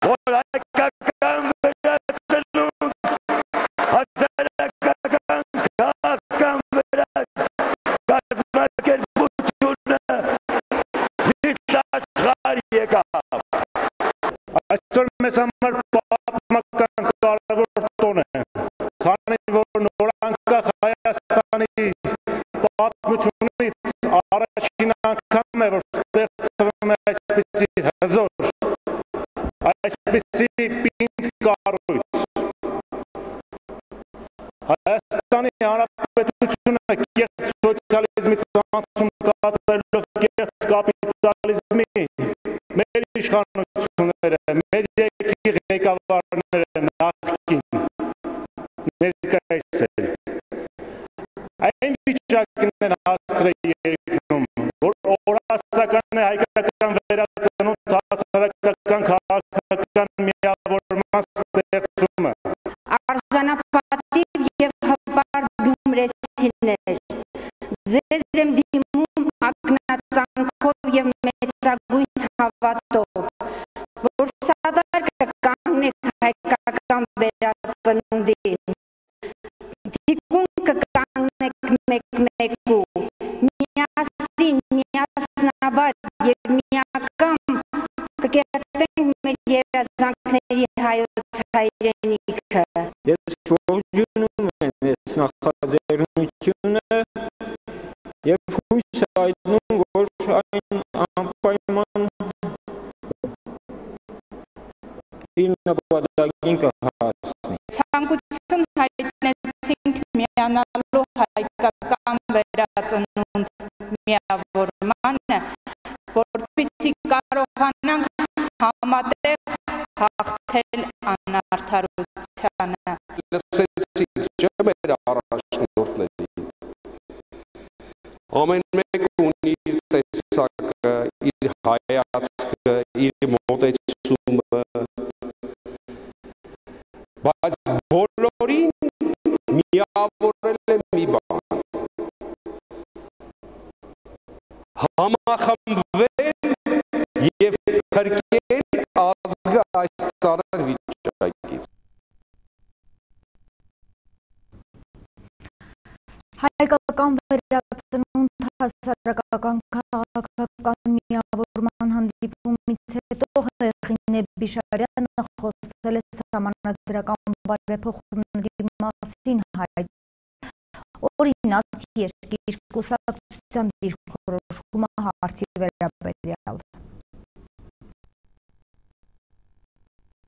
որ հայկական վերածնունդ հասարակական քաղաքական կազմակերպությունը միշտ աշխարհ եկավ։ Այսօր մեզ համար պատմական կարևոր տոն է, քանի որ նորանկախ Հայաստանի պատմությունից առաջին անգամ է, որ ստեղծվում է այսպիսի հզոր, այսպիսի պինդ կառույց։ Հայաստանի Հանրապետությունը կեղծ սոցիալիզմից անցում կատարելով կեղծ կապիտալիզմի մեր իշխանությունները, մեր երկրի ղեկավարները նախկին ներկայիս են վիճակին են հասցրել երկրում, որ օրասական է հայկական վերածնունդ հասարակական քաղաքական միավորման ստեղծումը։ Արժանապատիվ և հպարտ գյումրեցիներ, ձեզ եմ դիմում ակնածանքով և մեծագույն հավատով, որ սադար կկանգնեք հայկական վերածնունդին, թիկուն կկանգնեք մեկ-մեկու, միասին, միասնաբար և միակամ կկերտենք մեր երազանքների հայոց հայրենիքը։ Ես ողջունում եմ այս նախաձեռնությունը և հույս հայտնում, որ այն անպայման իր նպատակին կհասնի։ Ցանկություն հայտնեցինք միանալու հայկական վերածնունդ միավորմանը, որպեսզի կարողանանք համատեղ հաղթել անարդարությանը։ Լսեցիք, չէ՞ մեր առաջնորդներին։ Ամեն մեկը ունի իր տեսակը, իր հայացքը, իր մոտեցումը, բայց բոլորին միավորել է մի բան. համախմբվել և փրկել ազգը այս ծանր վիճակից։ Հայկական վերածնունդ հասարակական քաղաքական միավորման հանդիպումից հետո Հեղինե Բիշարյանը խոսել է սահմանադրական բարեփոխումների մասին հայտ օրինաց երկիր կուսակցության դիրքորոշումը հարցի վերաբերյալ։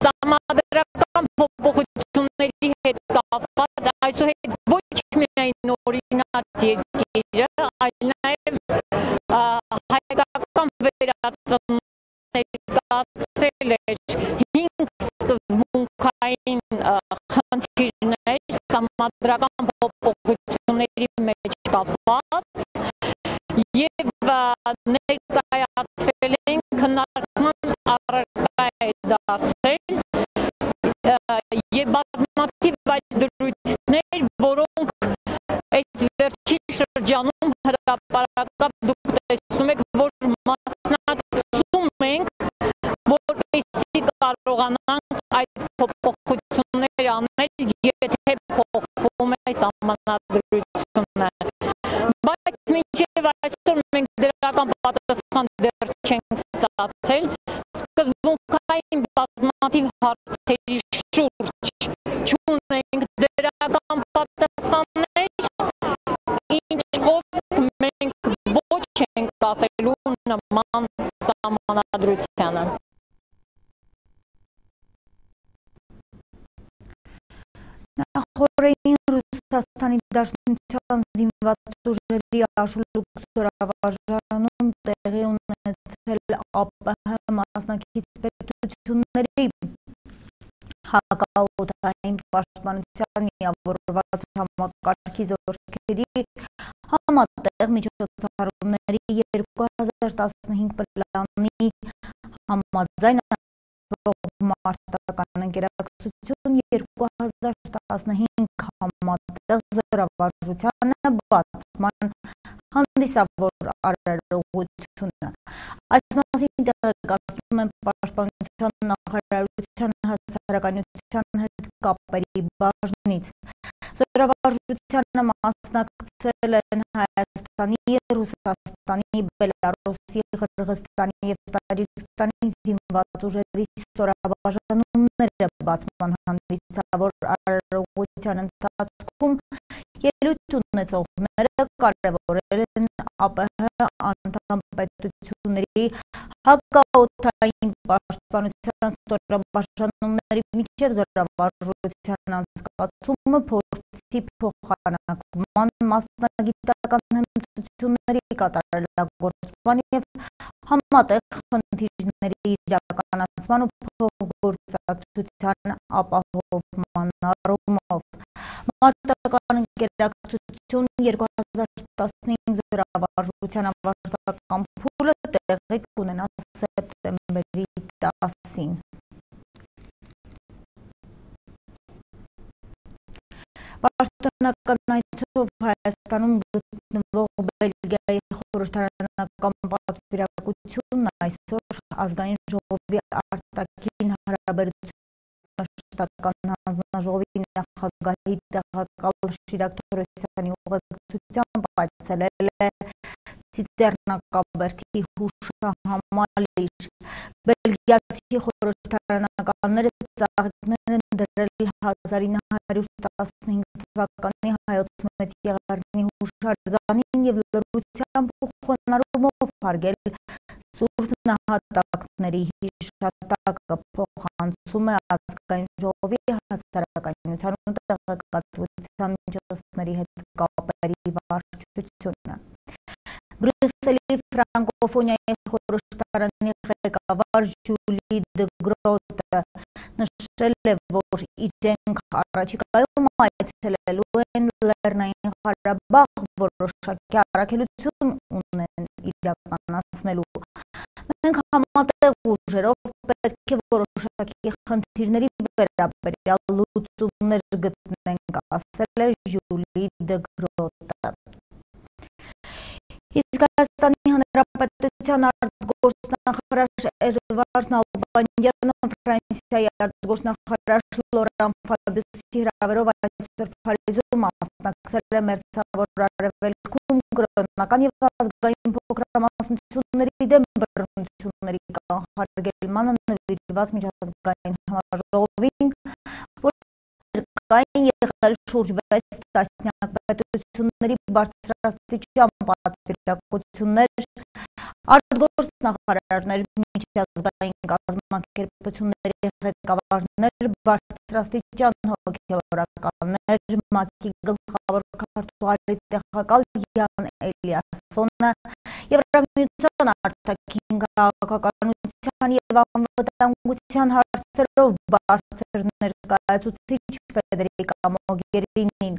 Սահմանադրական փոփոխությունների հետ կապված այսուհետ ոչ միայն օրինաց երկիրը, այլ նաև հայկական վերածնունդը ներկայացրել էր 5 սկզբունքային խնդիրներ սահմանադրական փոփոխությունների մեջ կապված և ներկայացրել են քննարկման առարկա է դարձել և բազմաթիվ այլ դրույթներ, որոնք այս վերջին շրջանում հրապարակավ դուք տեսնում եք, որ մասնակցում ենք, որպեսզի կարողանանք այդ փոփոխությունները անել, եթե փոխվում է սահմանադրությունը։ Բայց մինչև այսօր մենք դրական պատասխան դեռ չենք ստացել, սկզբունքային բազմաթիվ հարցերի շուրջ չունենք դրական պատասխաններ, ինչ խոսք մենք ոչ ենք ասելու նման սահմանադրությանը։ Նախորդին Ռուսաստանի Դաշնության զինված ուժերի աշլուկ զորավարժանում տեղի ունեցել ԱՊՀ մասնակից պետությունների հակաօդային պաշտպանության միավորված համակարգի զորքերի համատեղ միջոցառումների 2015 պլանի համաձայն մարտական ընկերակցություն 2015 համատեղ զորավարժությանը բացման հանդիսավոր արարողությունը։ Այս մասին տեղեկացնում են Պաշտպանության նախարարության հասարակայնության հետ կապերի բաժնից։ Զորավարժությանը մասնակցել են Հայաստանի, Ռուսաստանի, Բելարուսի, Ղրղստանի և Տաջիկստանի զինված ուժերի զորավարժանումները բացման հանդիսավոր արարողության ընթացքում ելույթ ունեցողները կարևորել են ԱՊՀ անդամ պետությունների հակաօդային պաշտպանության ստորաբաժանումների միջև զորավարժության անցկացումը փորձի փոխանակման, մասնագիտական հմտությունների կատարելագործման և համատեղ խնդիրների իրականացման ու փոխգործակցության ապահովման առումով։ Մարտական ընկերակցություն 2015 զորավարժության ավարտական փուլը տեղի կունենա սեպտեմբերի 10-ին։ Պաշտոնական այցով Հայաստանում գտնվող Բելգիայի խորհրդարանական պատվիրակությունն այսօր ազգային ժողովի արտաքին հարաբերությունների մշտական հանձնաժողովի նախագահի տեղակալ Շիրակ Թորոսյանի ուղեկցությամբ այցելել է Ծիծեռնակաբերդի հուշահամալիր։ Բելգիացի խորհրդարանականները ծաղիկներ են դրել 1915 թվականի հայոց մեծ եղեռնի հուշարձանին և լրությամբ ու խոնարհումով հարգել Սուրբ նահատակների հիշատակը, փոխանցում է ազգային ժողովի հասարակայնության ու տեղեկատվության միջոցների հետ կապերի վարչությունը։ Բրյուսելի ֆրանկոֆոնիայի խորհրդարանի ղեկավար Ժյուլի դը Գրոտը նշել է, որ իրենք առաջիկայում այցելելու են Լեռնային Ղարաբաղ, որոշակի առաքելություն ունեն իրականացնելու։ Մենք համատեղ ուժերով պետք է որոշակի խնդիրների վերաբերյալ լուծումներ գտնենք, ասել է Ժյուլի դը Գրոտը։ Իսկ Հայաստանի Հանրապետության արտգործնախարար Էդվարդ Նալբանդյանը Ֆրանսիայի արտգործնախարար Լորան Ֆաբիուսի հրավերով այսօր Փարիզում մասնակցել է Մերձավոր Արևելքում կրոնական և ազգային փոքրամասնությունների դեմ բռնությունների կանխարգելմանը նվիրված միջազգային համաժողովին, կային եղել շուրջ 6 տասնյակ պետությունների բարձրաստիճան պատվիրակություններ, արտգործնախարարներ, միջազգային կազմակերպությունների ղեկավարներ, բարձրաստիճան հոգևորականներ, ՄԱԿ-ի գլխավոր քարտուղարի տեղակալ Յան Էլիասոնը, Եվրամիության արտաքին քաղաքականության և անվտանգության հարցերով բարձր ներկայացուցիչ Ֆեդերիկա Մոգերինին։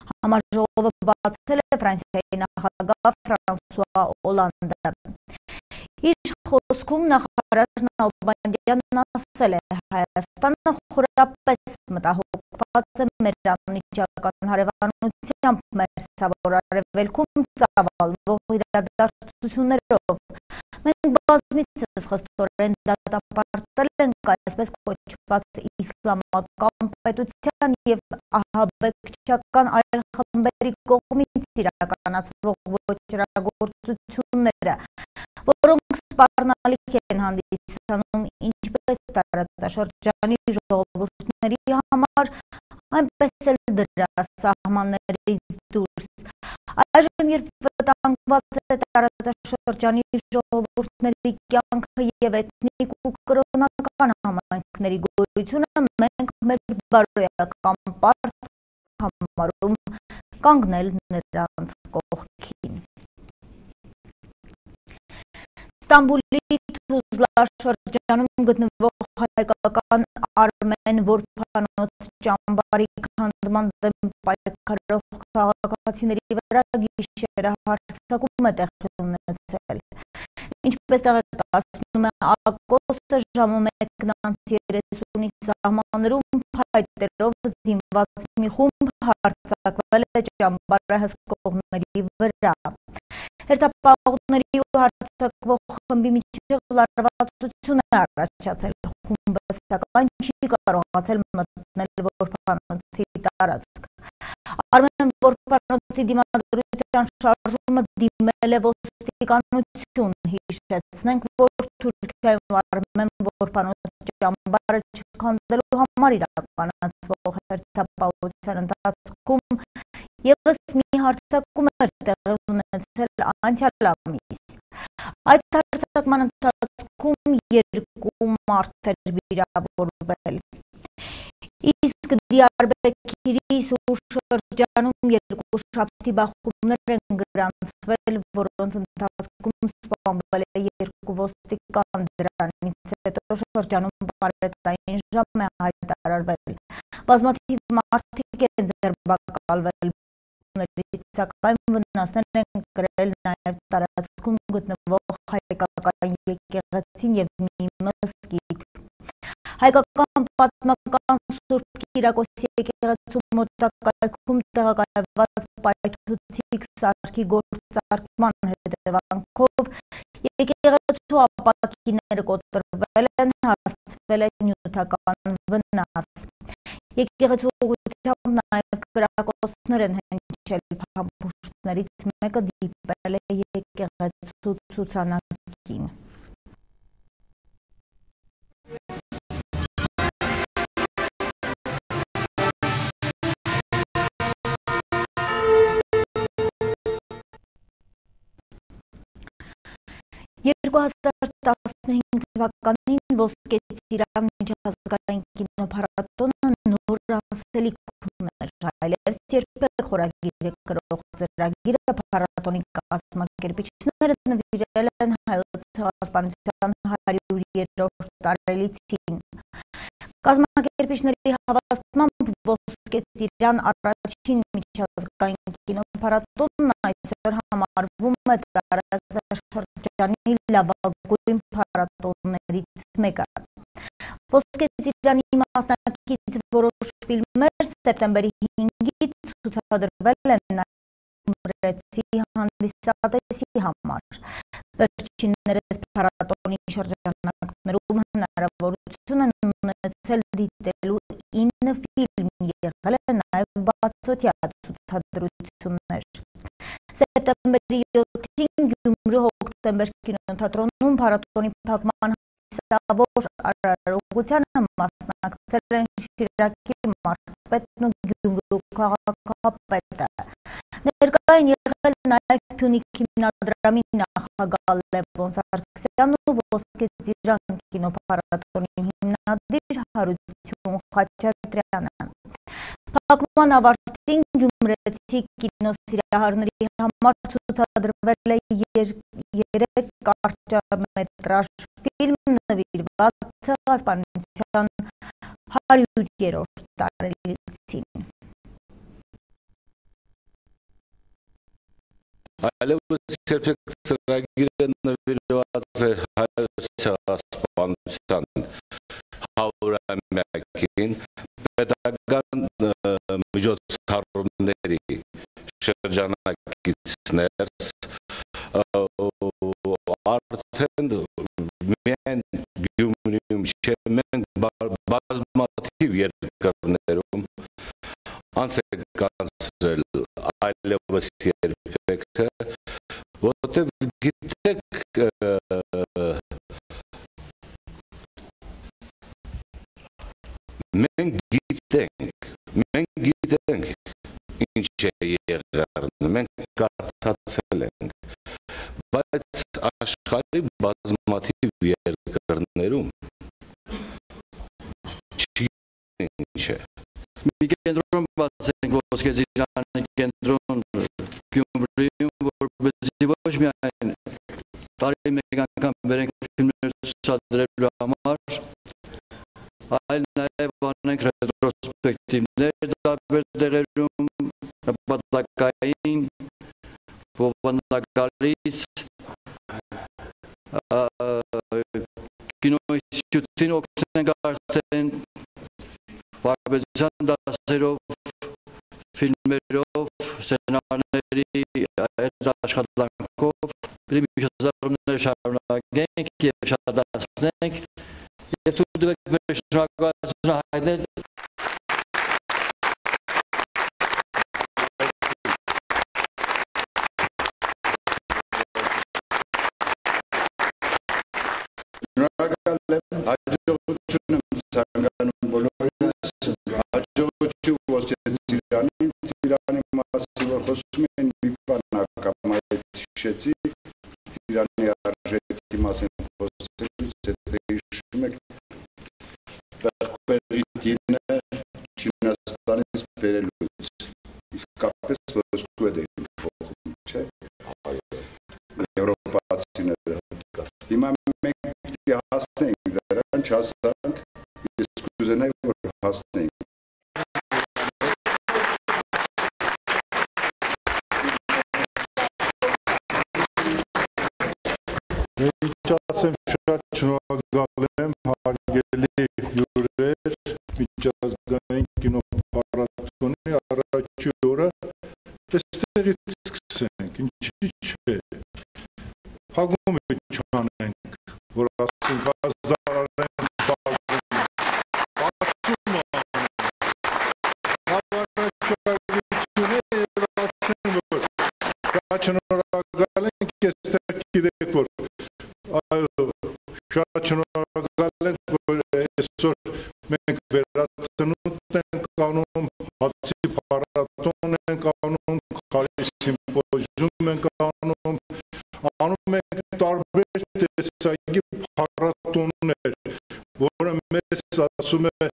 Համաժողովը բացել է Ֆրանսիայի նախագահ Ֆրանսուଆ Օլանդը։ Իր խոսքում նախարար Նալբանդյանն ասել է. Հայաստանը խորապես մտահոգված է մեր անմիջական հարևանությամբ Մերձավոր Արևելքում ծավալվող իրադարձություններով։ Մենք բազմիցս խստորեն դատապարտել ենք այսպես կոչված իսլամական պետության և ահաբեկչական այլ խմբերի կողմից իրականացվող ոճրագործությունները, որոնք սպառնալիք են հանդիսանում ինչպես տարածաշրջանի ժողովուրդների համար, այնպես էլ դրա սահմաններից դուրս։ Այժմ, երբ վտանգված է տարածաշրջանի ժողովուրդների կյանքը և էթնիկ ու կրոնական համայնքների գոյությունը, մենք մեր բարոյական պարտք համարում կանգնել նրանց կողքին։ Ստամբուլի Թուզլա շրջանում գտնվող հայկական Արմեն Որբանոց ճամբարի քանդման դեմ պայքարող քաղաքացիների վրա գիշերը հարձակում է տեղի ունեցել։ Ինչպես տեղեկացնում է ԱԿՕՍ-ը, ժամը 1:30-ի սահմաններում փայտերով զինված մի խումբ հարձակվել է ճամբարը հսկողների վրա։ Հերթապահողների ու հարձակվող խմբի միջև լարվածություն է առաջացել, խումբը սակայն չի կարողացել մտնել Որբանոցի տարածք։ Արմեն Որբանոցի դիմադրության շարժումը դիմել է ոստիկանություն։ Հիշեցնենք, որ Թուրքիայում Արմեն Որբանոց ճամբարը չքանդելու համար իրականացվող հերթապահության ընթացքում ևս մի հարձակում էր տեղի ունեցել անցյալ ամիս։ Այդ հարձակման ընթացքում 2 մարդ էր վիրավորվել։ Իսկ Դիարբեկիրի Սուր շրջանում 2 շաբթի բախումներ են գրանցվել, որոնց ընթացքում սպանվել է 2 ոստիկան։ Դրանից հետո շրջանում պարետային ժամ է հայտարարվել։ Բազմաթիվ մարդիկ են ձերբակալվել, սակայն վնասներ են կրել նաև տարածքում գտնվող հայկական եկեղեցին և մի մզկիթ։ Հայկական պատմական Սուրբ Կիրակոսի եկեղեցու մոտակայքում տեղակայված պայթուցիկ սարքի գործարկման հետևանքով եկեղեցու ապակիները կոտրվել են, հասցվել է նյութական վնաս։ Եկեղեցու ուղղությամբ նաև կրակոցներ են հնչել, փամփուշտներից մեկը դիպել է եկեղեցու ցուցանակին։ թվականին Ոսկե ծիրան միջազգային կինոփառատոնը նոր ասելիք ուներ, այլևս երբեք խորագիր կրող ծրագիրը փառատոնի կազմակերպիչները նվիրել են հայոց ցեղասպանության 100-րդ տարելիցին։ Կազմակերպիչների հավաստմամբ Ոսկե ծիրան առաջին միջազգային կինոփառատոնն այսօր համարվում է տարածաշրջանի լավագույն փառատոններից մեկը։ Ոսկե ծիրանի մասնակից որոշ ֆիլմեր սեպտեմբերի 5-ից ցուցադրվել են գյումրեցի հանդիսատեսի համար։ Վերջիններս փառատոնի շրջանակներում հնարավորություն են ունեցել դիտելու 9 ֆիլմ, եղել է նաև բացօթյա ցուցադրություններ։ Սեպտեմբերի 7-ին Գյումրի Հոկտեմբեր կինոթատրոնում փառատոնի փակման հանդիսավոր արարողությանը մասնակցել են Շիրակի մարզպետն ու Գյումրու քաղաքապետը։ Ներկա են եղել նաև Փյունիկ հիմնադրամի նախագահ Լևոն Սարգսյանն ու Ոսկե ծիրան կինոփառատոնի հիմնադիր Հարություն Խաչատրյանը։ Փակման ավարտին գյումրեցի կինոսիրահարների համար ցուցադրվել է 3 կարճամետրաժ ֆիլմ նվիրված ցեղասպանության 100-րդ տարելիցին։ Այլևս երբեք ծրագիրը նվիրված է հայոց ցեղասպանության 100-ամյակին պետական միջոցառումների շրջանակիցներ արդեն միայն Գյումրիում չէ, մենք բազմաթիվ երկրներում անց է կանցրել այլևս երբեք, որտեղ գիտեք մենք գիտենք ինչ է եղել, մենք կարդացել ենք, բայց աշխարհի բազմաթիվ երկրներում չի ինչ է։ Մի կենտրոն բացենք Ոսկե ծիրանի կենտրոն Գյումրիում, որպեսզի ոչ միայն տարի մեկ անգամ բերենք ֆիլմեր ցուցադրելու համար, այլ նաև անենք ռետրոսպեկտիվներ տարբեր տեղերում, նպատակային, ողբնակալից, կինոինստիտուտին օգնենք արդեն վարպետության դասերով, ֆիլմերով, սցենարների հետ աշխատանքով, միջոցառումներ շարունակենք և շատացնենք և թույլ տվեք մեր շնորհակալությունը հայտնել հաջողություն եմ ցանկանում բոլորիս, հաջողություն Ոսկե ծիրանին, ծիրանի մասին որ խոսում են մի բան ակամայից հիշեցի, ծիրանի արժեքի մասին խոսելուց, եթե հիշում եք, Պեղպերի դինը Չինաստանից բերելուց, իսկապես ոսկու է դենք փոխում, չէ, եվրոպացիները, հիմա մենք հասնենք դրան չհասանք, ես կուզենայի որ հասնենք, ասեմ շատ շնորհակալ եմ հարգելի հյուրեր միջազգային կինոփառատոնի առաջի օրը այստեղից սկսենք, ինչի՞ չէ։ Փակում չանենք, որ ասենք ազդարարենք փակում։ Բացում հավանականությունը եւ ասեմ, որ շատ շնորհակալ ենք, այստեղ գիտեք, որ այո, շատ շնորհակալ ենք, որ այսօր մենք վերացնունդ ենք անում, հացի փառատոն ենք անում, քարի սիմպոզիում ենք անում ենք տարբեր տեսակի փառատոններ, որը մեզ ասում է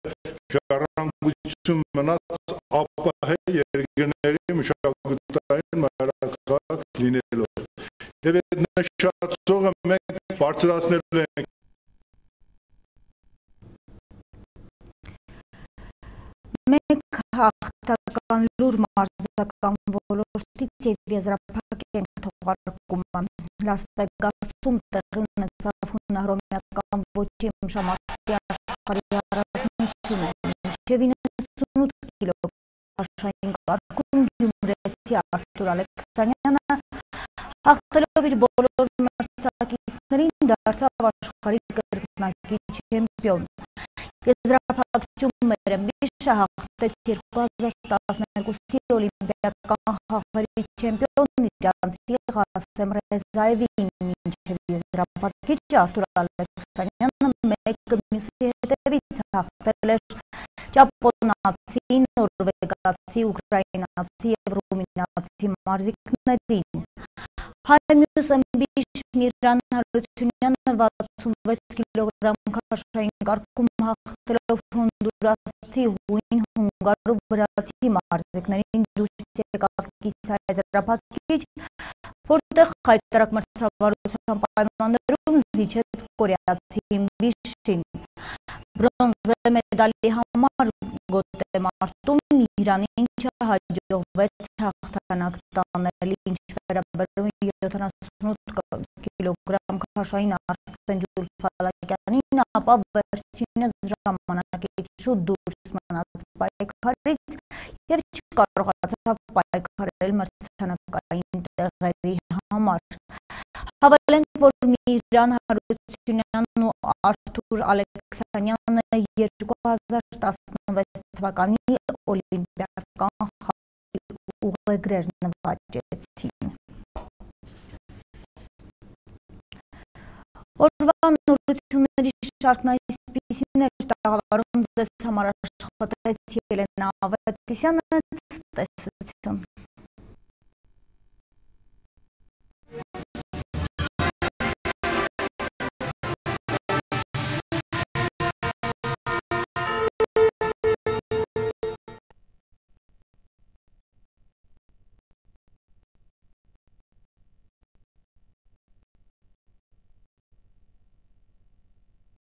ժառանգություն մնաց ապահե երկրների մշակութային մայրաքաղաք լինելով։ Եվ այդ նշածողը մենք բարձրացնելու ենք։ Մենք հաղթական լուր մարզական ոլորտից և եզրափակենք թողարկումը։ Լաս Վեգասում տեղի ունեցավ հունահռոմեական ոճի մշամարտի աշխարհի առաջնությունը։ Մինչև 98 կիլոգրամ աշխարհային կարգում գյումրեցի Արթուր Ալեքսանյանը հաղթելով իր բոլոր մրցակիցներին դարձավ աշխարհի կրկնակի չեմպիոն։ Եզրափակչում Միշը հաղթեց 2012-ի օլիմպիական խաղերի չեմպիոն իրանցի Ղասեմ Ռեզաևին, մինչև եզրափակիչ Արթուր Ալեքսանյանը մեկը մյուսի հետևից հաղթել էր ճապոնացի, նորվեգացի, ուկրաինացի և ռումինացի մարզիկներին։ Հայ մյուս ըմբիշ Միրան Հարությունյանը 66 կիլոգրամ քաշային կարգում հաղթելով հոնդուրասցի, հույն, հունգար ու վրացի մարզիկներին դուրս եկավ կիսաեզրափակիչ, որտեղ խայտարակ մրցավարության պայմաններում զիջեց կորեացի ըմբիշին։ Բրոնզե մեդալի համար գոտեմարտում Իրանին չհաջողվեց հաղթանակ տանել, ինչ վերաբերում 78 կիլոգրամ քաշային Արսեն Ջուլֆալակյանին, ապա վերջինս ժամանակից շուտ դուրս մնաց պայքարից և չկարողացավ պայքարել մրցանակային տեղերի համար։ Հավելենք, որ Միրան Հարությունյանն ու Արթուր Ալեքսանյանը 2016 թվականի օլիմպիական խաղերի ուղեգրեր նվաճեցին։ Օրվա նորությունների շարքն այսպիսին էր, տաղավարում ձեզ համար աշխատեց Ելենա Ավետիսյանը, տեսություն։